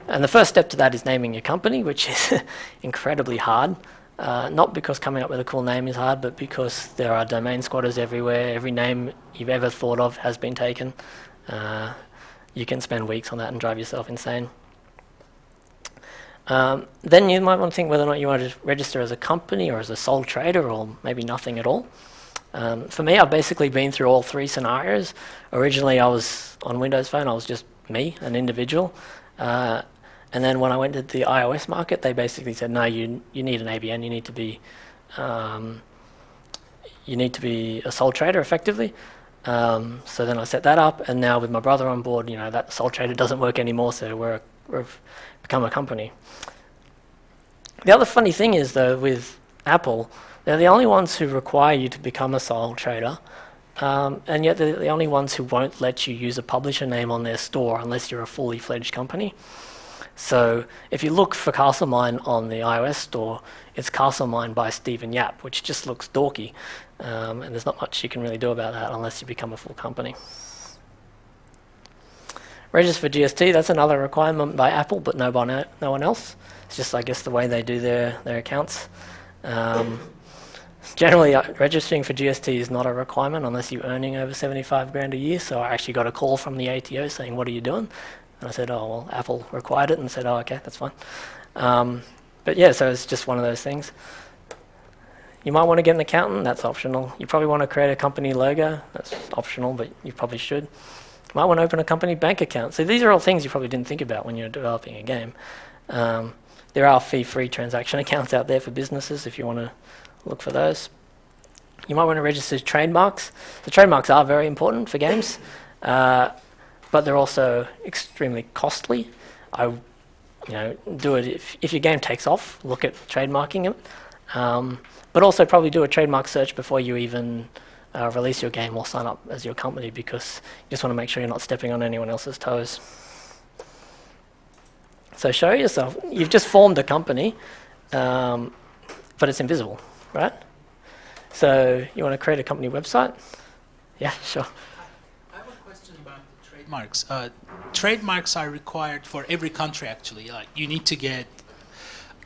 and the first step to that is naming your company, which is incredibly hard. Not because coming up with a cool name is hard, but because there are domain squatters everywhere. Every name you've ever thought of has been taken. You can spend weeks on that and drive yourself insane. Then you might want to think whether or not you want to register as a company or as a sole trader, or maybe nothing at all. For me, I've basically been through all three scenarios. Originally, I was on Windows Phone, I was just me, an individual. And then when I went to the iOS market, they basically said, no, you need an ABN, you need to be a sole trader effectively. So then I set that up, and now with my brother on board, you know, that sole trader doesn't work anymore, so we've become a company. The other funny thing is, though, with Apple, they're the only ones who require you to become a sole trader, and yet they're the only ones who won't let you use a publisher name on their store unless you're a fully fledged company. So if you look for Castlemine on the iOS store, it's Castlemine by Stephen Yap, which just looks dorky, and there's not much you can really do about that unless you become a full company. Register for GST, that's another requirement by Apple, but no one else. It's just, I guess, the way they do their accounts. Generally, registering for GST is not a requirement unless you're earning over 75 grand a year. So I actually got a call from the ATO saying, what are you doing? And I said, oh, well, Apple required it, and said, oh, okay, that's fine. But yeah, so it's just one of those things. You might want to get an accountant, that's optional. You probably want to create a company logo, that's optional, but you probably should. You might want to open a company bank account. So these are all things you probably didn't think about when you're developing a game. There are fee-free transaction accounts out there for businesses if you want to look for those. You might want to register trademarks. The trademarks are very important for games, but they're also extremely costly. Do it if your game takes off. Look at trademarking it, but also probably do a trademark search before you even release your game or sign up as your company, because you just want to make sure you're not stepping on anyone else's toes. So show yourself. You've just formed a company, but it's invisible, right? So you want to create a company website? Yeah, sure.
I have a question about the trademarks. Trademarks are required for every country, actually. Like, you need to get,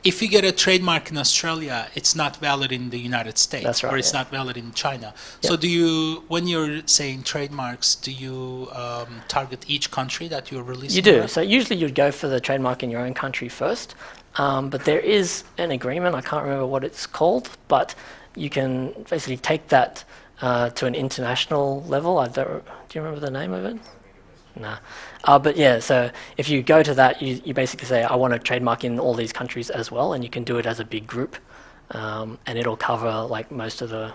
if you get a trademark in Australia, it's not valid in the United States.
That's right,
or it's
yeah.
not valid in China.
Yep.
So do you, when you're saying trademarks, do you target each country that you're releasing?
You do.
That?
So usually you'd go for the trademark in your own country first, but there is an agreement, I can't remember what it's called, but you can basically take that to an international level. Do you remember the name of it? Nah. But yeah, so if you go to that, you basically say, I want to trademark in all these countries as well, and you can do it as a big group, and it'll cover like most of the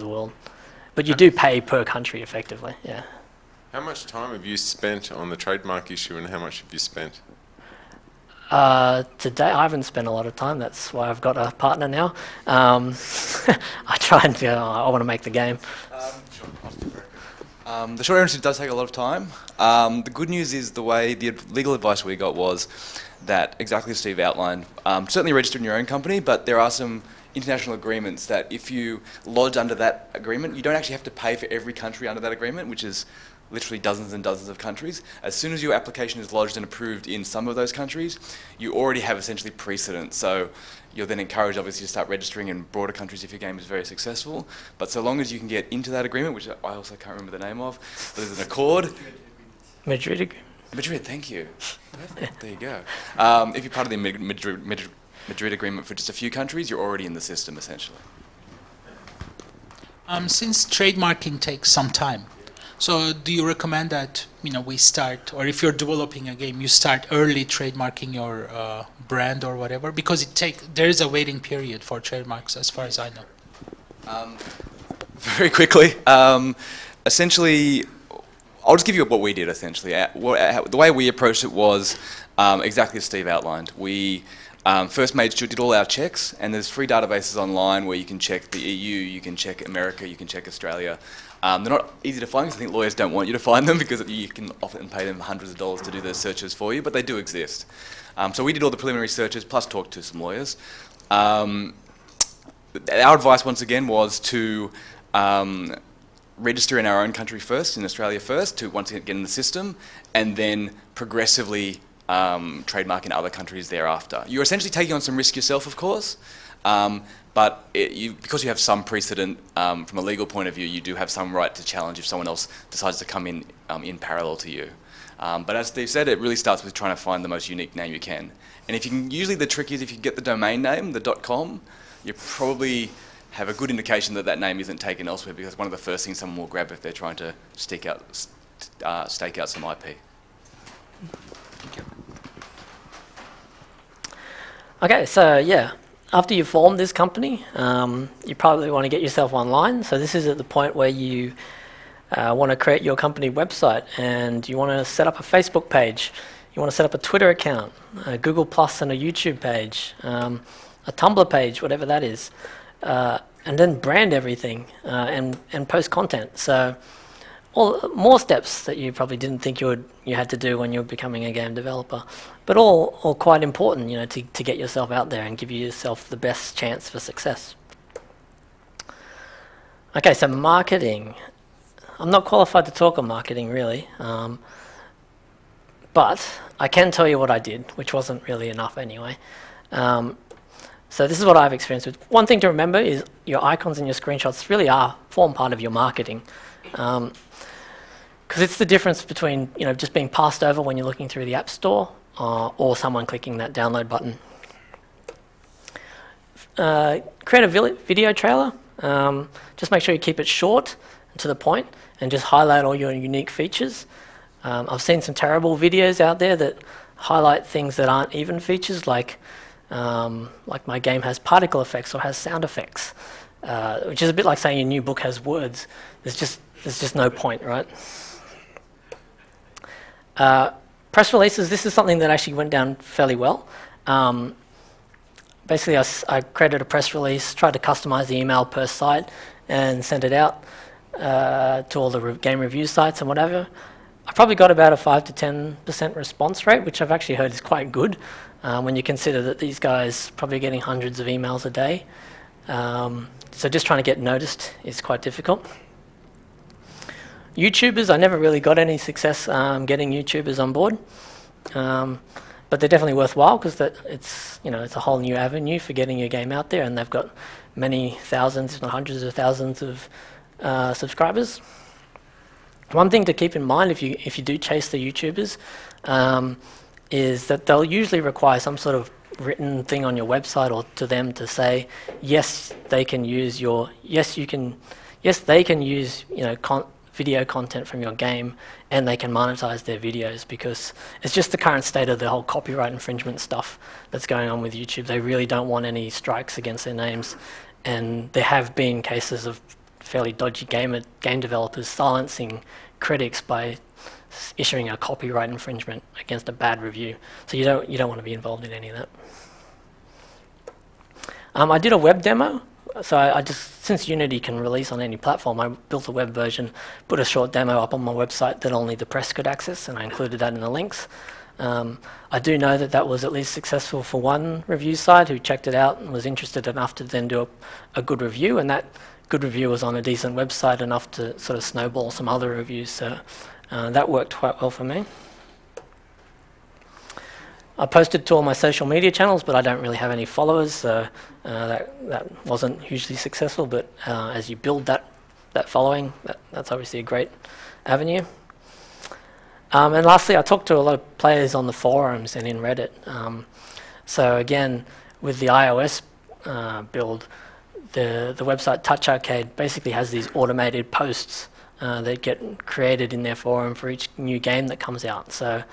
world. But you do pay per country effectively, yeah.
How much time have you spent on the trademark issue, and how much have you spent?
Today, I haven't spent a lot of time. That's why I've got a partner now. I try and, I want to make the game.
Sure. The short answer does take a lot of time. The good news is the legal advice we got was that, exactly as Steve outlined, certainly register in your own company, but there are some international agreements that if you lodge under that agreement, you don't actually have to pay for every country under that agreement, which is literally dozens and dozens of countries. As soon as your application is lodged and approved in some of those countries, you already have essentially precedent. So you're then encouraged, obviously, to start registering in broader countries if your game is very successful. But so long as you can get into that agreement, which I also can't remember the name of, but there's an accord.
Madrid.
Madrid, thank you. There you go. If you're part of the Madrid agreement for just a few countries, you're already in the system, essentially.
Since trademarking takes some time, so do you recommend that we start, or if you're developing a game, you start early trademarking your brand or whatever? Because there is a waiting period for trademarks, as far as I know.
Very quickly, essentially, I'll just give you what we did, essentially. The way we approached it was exactly as Steve outlined. We first did all our checks, and there's free databases online where you can check the EU, you can check America, you can check Australia. They're not easy to find because I think lawyers don't want you to find them because you can often pay them hundreds of dollars to do those searches for you, but they do exist. So we did all the preliminary searches plus talked to some lawyers. Our advice, once again, was to register in our own country first, in Australia first, to once again get in the system, and then progressively trademark in other countries thereafter. You're essentially taking on some risk yourself, of course, but because you have some precedent from a legal point of view, you do have some right to challenge if someone else decides to come in parallel to you. But as Steve said, it really starts with trying to find the most unique name you can. And if you can, usually the trick is if you get the domain name, the .com, you probably have a good indication that that name isn't taken elsewhere, because one of the first things someone will grab if they're trying to stake out some IP. Thank you.
Okay, so yeah, after you form this company, you probably want to get yourself online. So this is at the point where you want to create your company website, and you want to set up a Facebook page, you want to set up a Twitter account, a Google Plus and a YouTube page, a Tumblr page, whatever that is, and then brand everything and post content. So more steps that you probably didn't think you had to do when you were becoming a game developer, but all quite important, to get yourself out there and give yourself the best chance for success. Okay, so marketing. I'm not qualified to talk on marketing, really, but I can tell you what I did, which wasn't really enough anyway. So this is what I've experienced with. One thing to remember is your icons and your screenshots really form part of your marketing. Because it's the difference between just being passed over when you're looking through the App Store or someone clicking that download button. Create a video trailer. Just make sure you keep it short and to the point, and just highlight all your unique features. I've seen some terrible videos out there that highlight things that aren't even features, like my game has particle effects or has sound effects, which is a bit like saying your new book has words. There's just no point, right? Press releases, this is something that actually went down fairly well. Basically, I created a press release, tried to customize the email per site, and sent it out to all the game review sites and whatever. I probably got about a 5 to 10% response rate, which I've actually heard is quite good when you consider that these guys are probably getting hundreds of emails a day. So just trying to get noticed is quite difficult. YouTubers, I never really got any success getting YouTubers on board, but they're definitely worthwhile because it's a whole new avenue for getting your game out there, and they've got many thousands, if not hundreds of thousands of subscribers. One thing to keep in mind if you do chase the YouTubers is that they'll usually require some sort of written thing on your website or to them to say yes, they can use video content from your game, and they can monetize their videos, because it's just the current state of the whole copyright infringement stuff that's going on with YouTube. They really don't want any strikes against their names, and there have been cases of fairly dodgy game developers silencing critics by issuing a copyright infringement against a bad review. So you don't want to be involved in any of that. I did a web demo. So I just, since Unity can release on any platform, I built a web version, put a short demo up on my website that only the press could access, and I included that in the links. I do know that that was at least successful for one review site who checked it out and was interested enough to then do a good review, and that good review was on a decent website enough to sort of snowball some other reviews, so that worked quite well for me. I posted to all my social media channels, but I don't really have any followers, so that wasn't hugely successful, but as you build that following, that's obviously a great avenue. And lastly, I talked to a lot of players on the forums and in Reddit. So again, with the iOS build, the website Touch Arcade basically has these automated posts that get created in their forum for each new game that comes out. So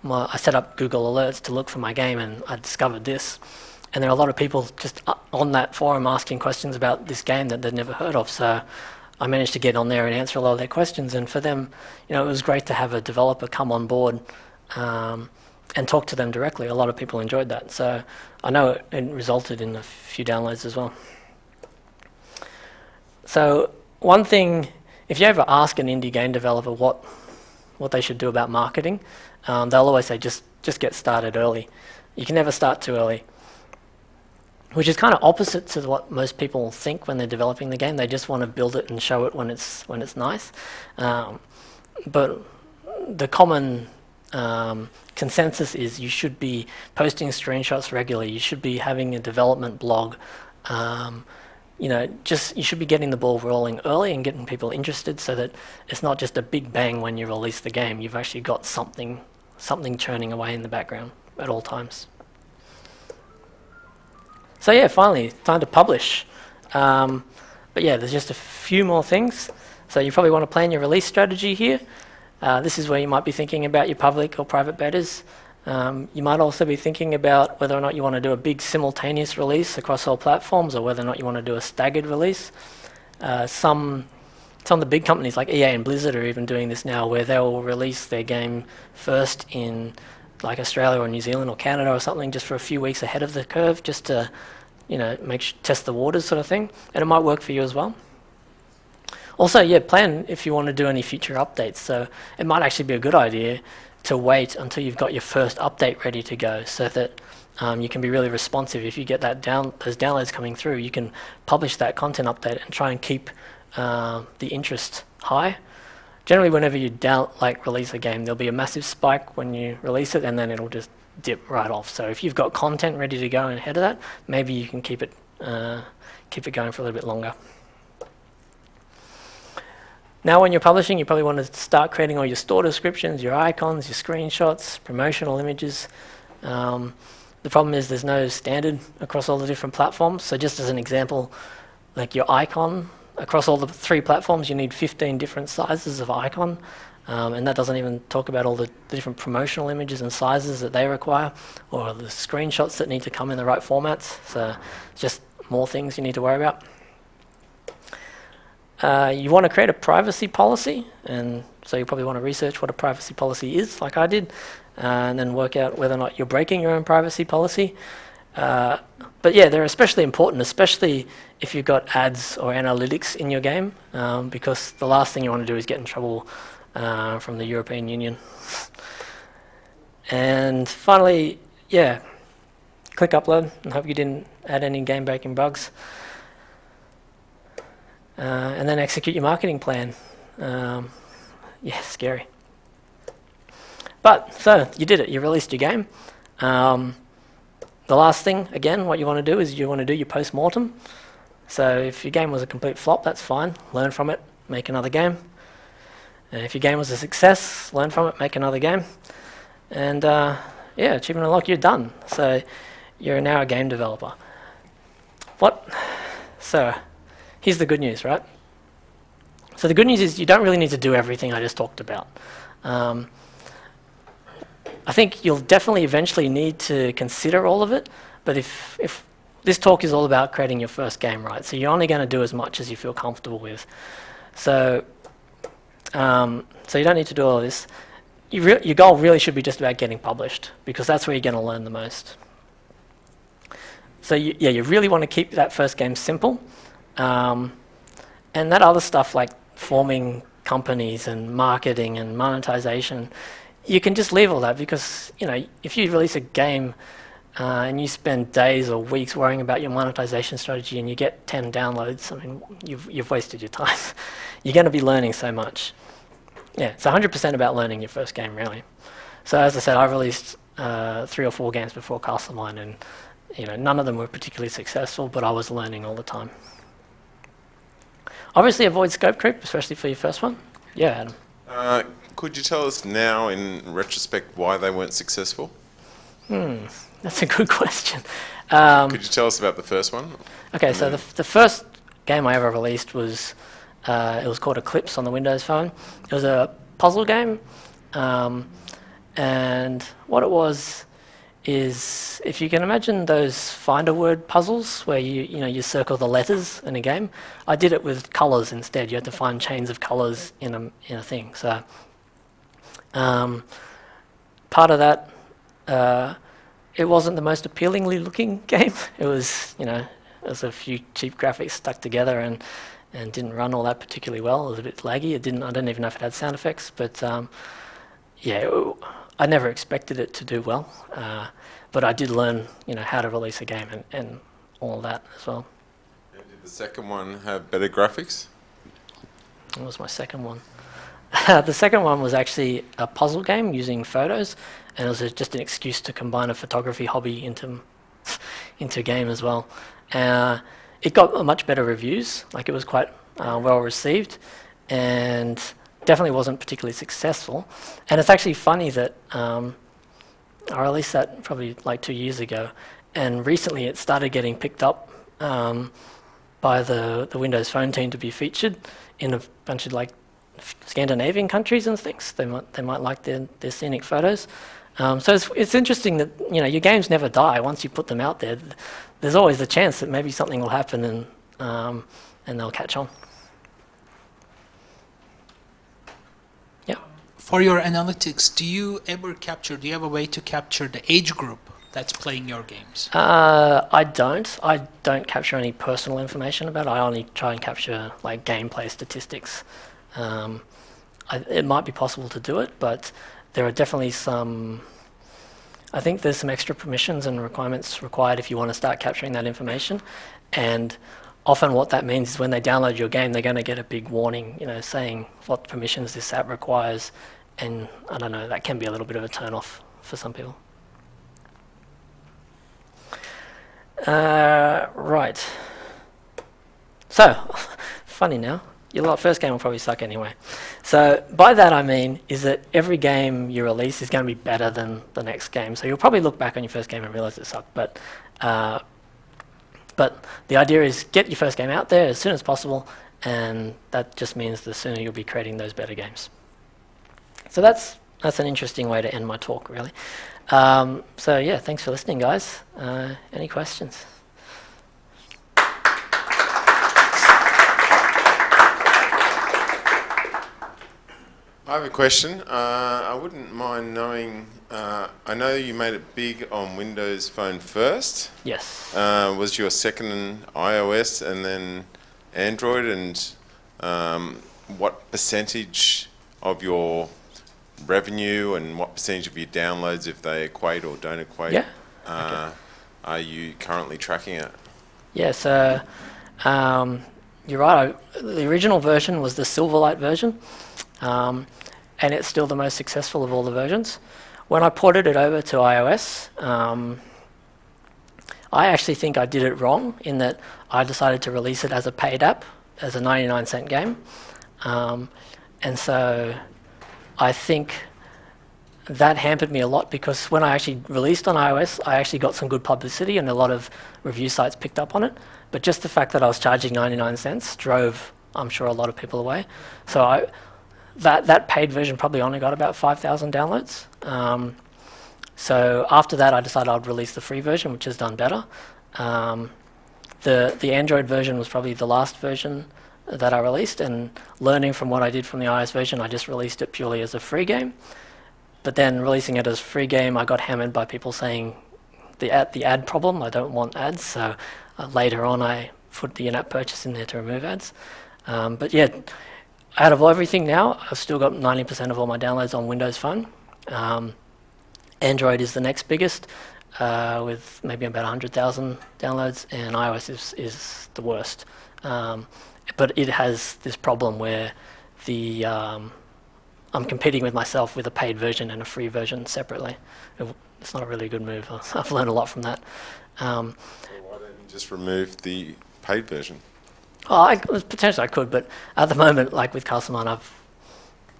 I set up Google Alerts to look for my game, and I discovered this. And there are a lot of people just on that forum asking questions about this game that they'd never heard of. So I managed to get on there and answer a lot of their questions. And for them, it was great to have a developer come on board and talk to them directly. A lot of people enjoyed that. So I know it resulted in a few downloads as well. So one thing, if you ever ask an indie game developer what they should do about marketing, they'll always say just get started early. You can never start too early, which is kind of opposite to what most people think when they're developing the game. They just want to build it and show it when it's nice. But the common consensus is you should be posting screenshots regularly. You should be having a development blog. You should be getting the ball rolling early and getting people interested, so that it's not just a big bang when you release the game. You've actually got something churning away in the background at all times. So yeah, finally, time to publish. But yeah, there's just a few more things. So you probably want to plan your release strategy here. This is where you might be thinking about your public or private betas. You might also be thinking about whether or not you want to do a big simultaneous release across all platforms, or whether or not you want to do a staggered release. Some of the big companies like EA and Blizzard are even doing this now, where they will release their game first in like Australia or New Zealand or Canada or something, just for a few weeks ahead of the curve, just to test the waters sort of thing. And it might work for you as well. Also, yeah, plan if you want to do any future updates. So it might actually be a good idea to wait until you've got your first update ready to go, so that you can be really responsive. If you get those downloads coming through, you can publish that content update and try and keep the interest high. Generally, whenever you release a game, there'll be a massive spike when you release it, and then it'll just dip right off. So if you've got content ready to go and ahead of that, maybe you can keep it going for a little bit longer. Now when you're publishing, you probably want to start creating all your store descriptions, your icons, your screenshots, promotional images. The problem is there's no standard across all the different platforms. So just as an example, like your icon, across all the 3 platforms, you need 15 different sizes of icon. And that doesn't even talk about all the different promotional images and sizes that they require, or the screenshots that need to come in the right formats. So just more things you need to worry about. You want to create a privacy policy, and so you probably want to research what a privacy policy is, like I did, and then work out whether or not you're breaking your own privacy policy. But yeah, they're especially important, especially if you've got ads or analytics in your game, because the last thing you want to do is get in trouble from the European Union. And finally, yeah, click upload, and hope you didn't add any game-breaking bugs. And then execute your marketing plan. Yeah, scary. But, so, you did it. You released your game. The last thing, again, what you want to do is you want to do your post-mortem. So if your game was a complete flop, that's fine. Learn from it, make another game. And if your game was a success, learn from it, make another game. And yeah, achievement unlocked, you're done. So you're now a game developer. So here's the good news, right? So the good news is you don't really need to do everything I just talked about. I think you'll definitely eventually need to consider all of it, but if this talk is all about creating your first game, right? So you're only going to do as much as you feel comfortable with. So you don't need to do all of this. your goal really should be just about getting published, because that's where you're going to learn the most. So you really want to keep that first game simple, and that other stuff like forming companies and marketing and monetization, you can just leave all that, because if you release a game and you spend days or weeks worrying about your monetization strategy and you get 10 downloads, I mean, you've wasted your time. You're going to be learning so much. Yeah, it's 100% about learning your first game, really. So as I said, I've released 3 or 4 games before Castle Mine, and none of them were particularly successful, but I was learning all the time. Obviously, avoid scope creep, especially for your first one. Yeah, Adam.
Could you tell us now, in retrospect, why they weren't successful?
That's a good question.
Could you tell us about the first one?
Okay, so the first game I ever released was, it was called Eclipse on the Windows Phone. It was a puzzle game, and what it was is, if you can imagine those find a word puzzles where you circle the letters in a game, I did it with colors instead. You had to find chains of colors in a thing. So part of that, it wasn't the most appealingly looking game. It was it was a few cheap graphics stuck together and didn't run all that particularly well. It was a bit laggy. I don't even know if it had sound effects, but yeah, I never expected it to do well. But I did learn, how to release a game and all that as well.
And did the second one have better graphics?
That was my second one. The second one was actually a puzzle game using photos, and it was just an excuse to combine a photography hobby into a game as well. It got much better reviews. Like, it was quite well received, and definitely wasn't particularly successful. And it's actually funny that I released that probably like 2 years ago, and recently it started getting picked up by the Windows Phone team to be featured in a bunch of like Scandinavian countries and things. They might like their scenic photos. So it's interesting that your games never die once you put them out there. There's always the chance that maybe something will happen and they'll catch on. Yeah.
For your analytics, do you have a way to capture the age group that's playing your games?
I don't capture any personal information about it. I only try and capture like gameplay statistics. It might be possible to do it, but there are definitely I think there's some extra permissions and requirements required if you want to start capturing that information. And often what that means is when they download your game, they're going to get a big warning, saying what permissions this app requires. And I don't know, that can be a little bit of a turn-off for some people. Right. So, funny now. Your first game will probably suck anyway. So by that I mean is that every game you release is going to be better than the next game. So you'll probably look back on your first game and realize it sucked. But the idea is get your first game out there as soon as possible, and that just means the sooner you'll be creating those better games. So that's an interesting way to end my talk, really. So yeah, thanks for listening, guys. Any questions?
I have a question. I wouldn't mind knowing, I know you made it big on Windows Phone first.
Yes.
Was your second iOS and then Android, and what percentage of your revenue and what percentage of your downloads, if they equate or don't equate, are you currently tracking it?
Yeah, so you're right. The original version was the Silverlight version. And it's still the most successful of all the versions. When I ported it over to iOS, I actually think I did it wrong in that I decided to release it as a paid app, as a 99-cent game. And so I think that hampered me a lot, because when I actually released on iOS, I actually got some good publicity and a lot of review sites picked up on it. But just the fact that I was charging 99 cents drove, I'm sure, a lot of people away. So that paid version probably only got about 5,000 downloads. So after that, I decided I'd release the free version, which has done better. The Android version was probably the last version that I released, and learning from what I did from the iOS version, I just released it purely as a free game. But then releasing it as free game, I got hammered by people saying the ad problem. I don't want ads. So later on, I put the in-app purchase in there to remove ads. But yeah, out of everything now, I've still got 90% of all my downloads on Windows Phone. Android is the next biggest, with maybe about 100,000 downloads, and iOS is the worst. But it has this problem where I'm competing with myself with a paid version and a free version separately. It's not a really good move. I've learned a lot from that.
Well, why don't you just remove the paid version?
Oh, potentially I could, but at the moment, like with Castlemine,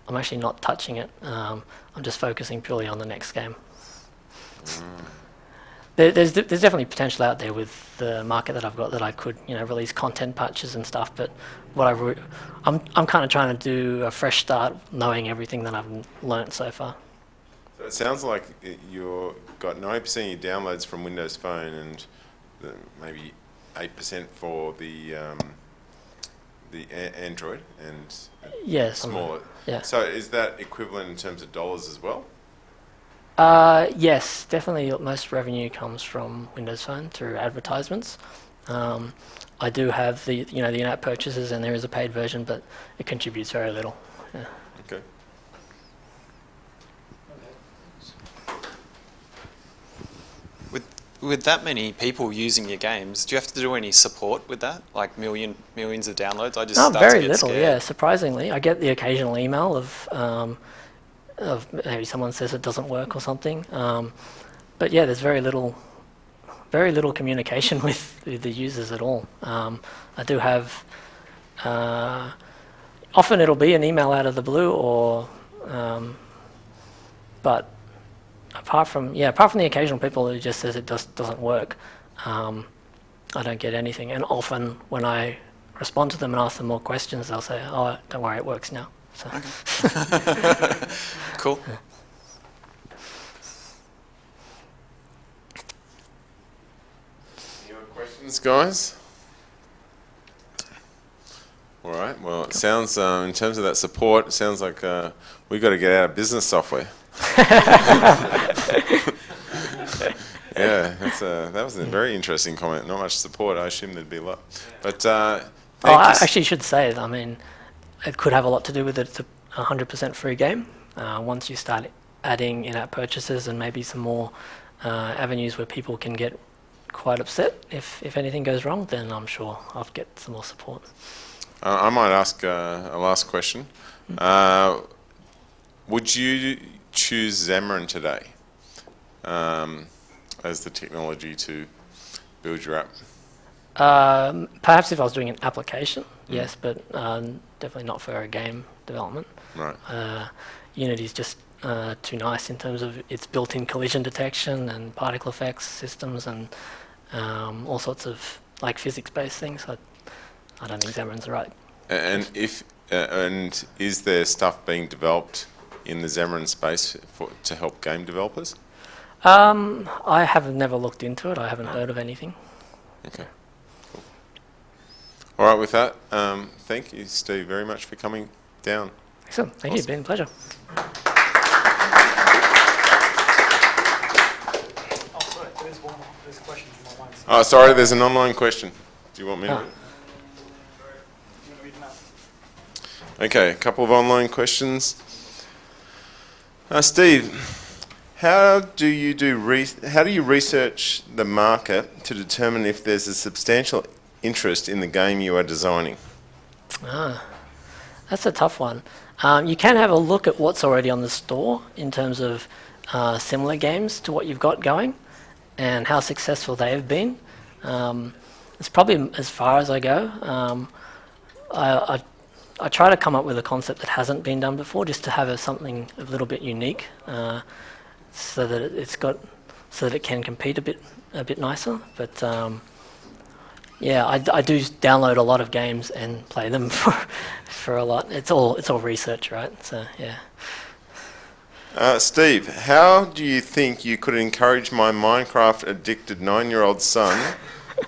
I'm actually not touching it. I'm just focusing purely on the next game. There's definitely potential out there with the market that I've got that I could release content patches and stuff. But what I'm kind of trying to do a fresh start, knowing everything that I've learnt so far.
So it sounds like you've got 90% of your downloads from Windows Phone and maybe 8% for the Android and smaller.
Yeah.
So is that equivalent in terms of dollars as well?
Yes, definitely. Most revenue comes from Windows Phone through advertisements. I do have the in-app purchases, and there is a paid version, but it contributes very little. Yeah.
Okay.
With that many people using your games, do you have to do any support with that? Like millions of downloads? I just start
very
to get
little.
scared.
Yeah, surprisingly, I get the occasional email of maybe someone says it doesn't work or something. But yeah, there's very little communication with the users at all. I do have often it'll be an email out of the blue, or but apart from the occasional people who just says it doesn't work, I don't get anything. And often when I respond to them and ask them more questions, they'll say, "Oh, don't worry, it works now." So.
Okay. Cool.
Any other questions, guys? All right. Well, it sounds in terms of that support, it sounds like we've got to get out of business software. Yeah, that was a very interesting comment. Not much support. I assume there'd be a lot. But
I actually should say, I mean, it could have a lot to do with it. It's a 100% free game. Once you start adding in-app purchases and maybe some more avenues where people can get quite upset if anything goes wrong, then I'm sure I'll get some more support.
I might ask a last question. Would you choose Xamarin today as the technology to build your app?
Perhaps if I was doing an application, yes, but definitely not for a game development.
Right.
Unity's just too nice in terms of its built-in collision detection and particle effects systems and all sorts of like physics-based things. I don't think Xamarin's the right.
And and is there stuff being developed in the Xamarin space to help game developers?
I have never looked into it. I haven't heard of anything.
Okay. Cool. All right. With that, thank you, Steve, very much for coming down.
Excellent. Thank you. It's been a pleasure.
Oh, sorry. There's a question from online.
Oh, sorry. There's an online question. Do you want me to? Okay, a couple of online questions. Steve, how do you research the market to determine if there's a substantial interest in the game you are designing?
That's a tough one. You can have a look at what's already on the store in terms of similar games to what you've got going and how successful they have been. It's probably as far as I go. I try to come up with a concept that hasn't been done before, just to have something a little bit unique, so that it can compete a bit nicer. But yeah, I do download a lot of games and play them for a lot. It's all research, right? So yeah.
Steve, how do you think you could encourage my Minecraft-addicted 9-year-old son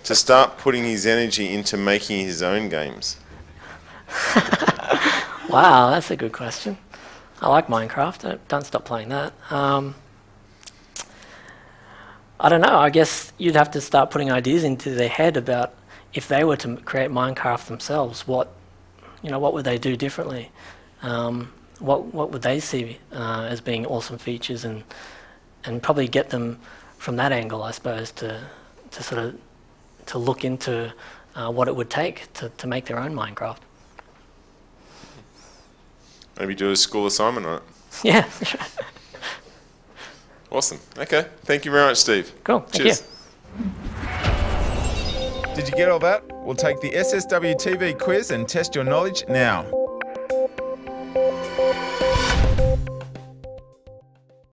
to start putting his energy into making his own games?
Wow, that's a good question. I like Minecraft. Don't stop playing that. I don't know. I guess you'd have to start putting ideas into their head about if they were to create Minecraft themselves, what would they do differently? What would they see as being awesome features, and probably get them from that angle, I suppose, to sort of to look into what it would take to make their own Minecraft.
Maybe do a school assignment on it.
Yeah.
Awesome. Okay. Thank you very much, Steve.
Cool. Thank
Cheers.
you.
Did you get all that? We'll take the SSW TV quiz and test your knowledge now.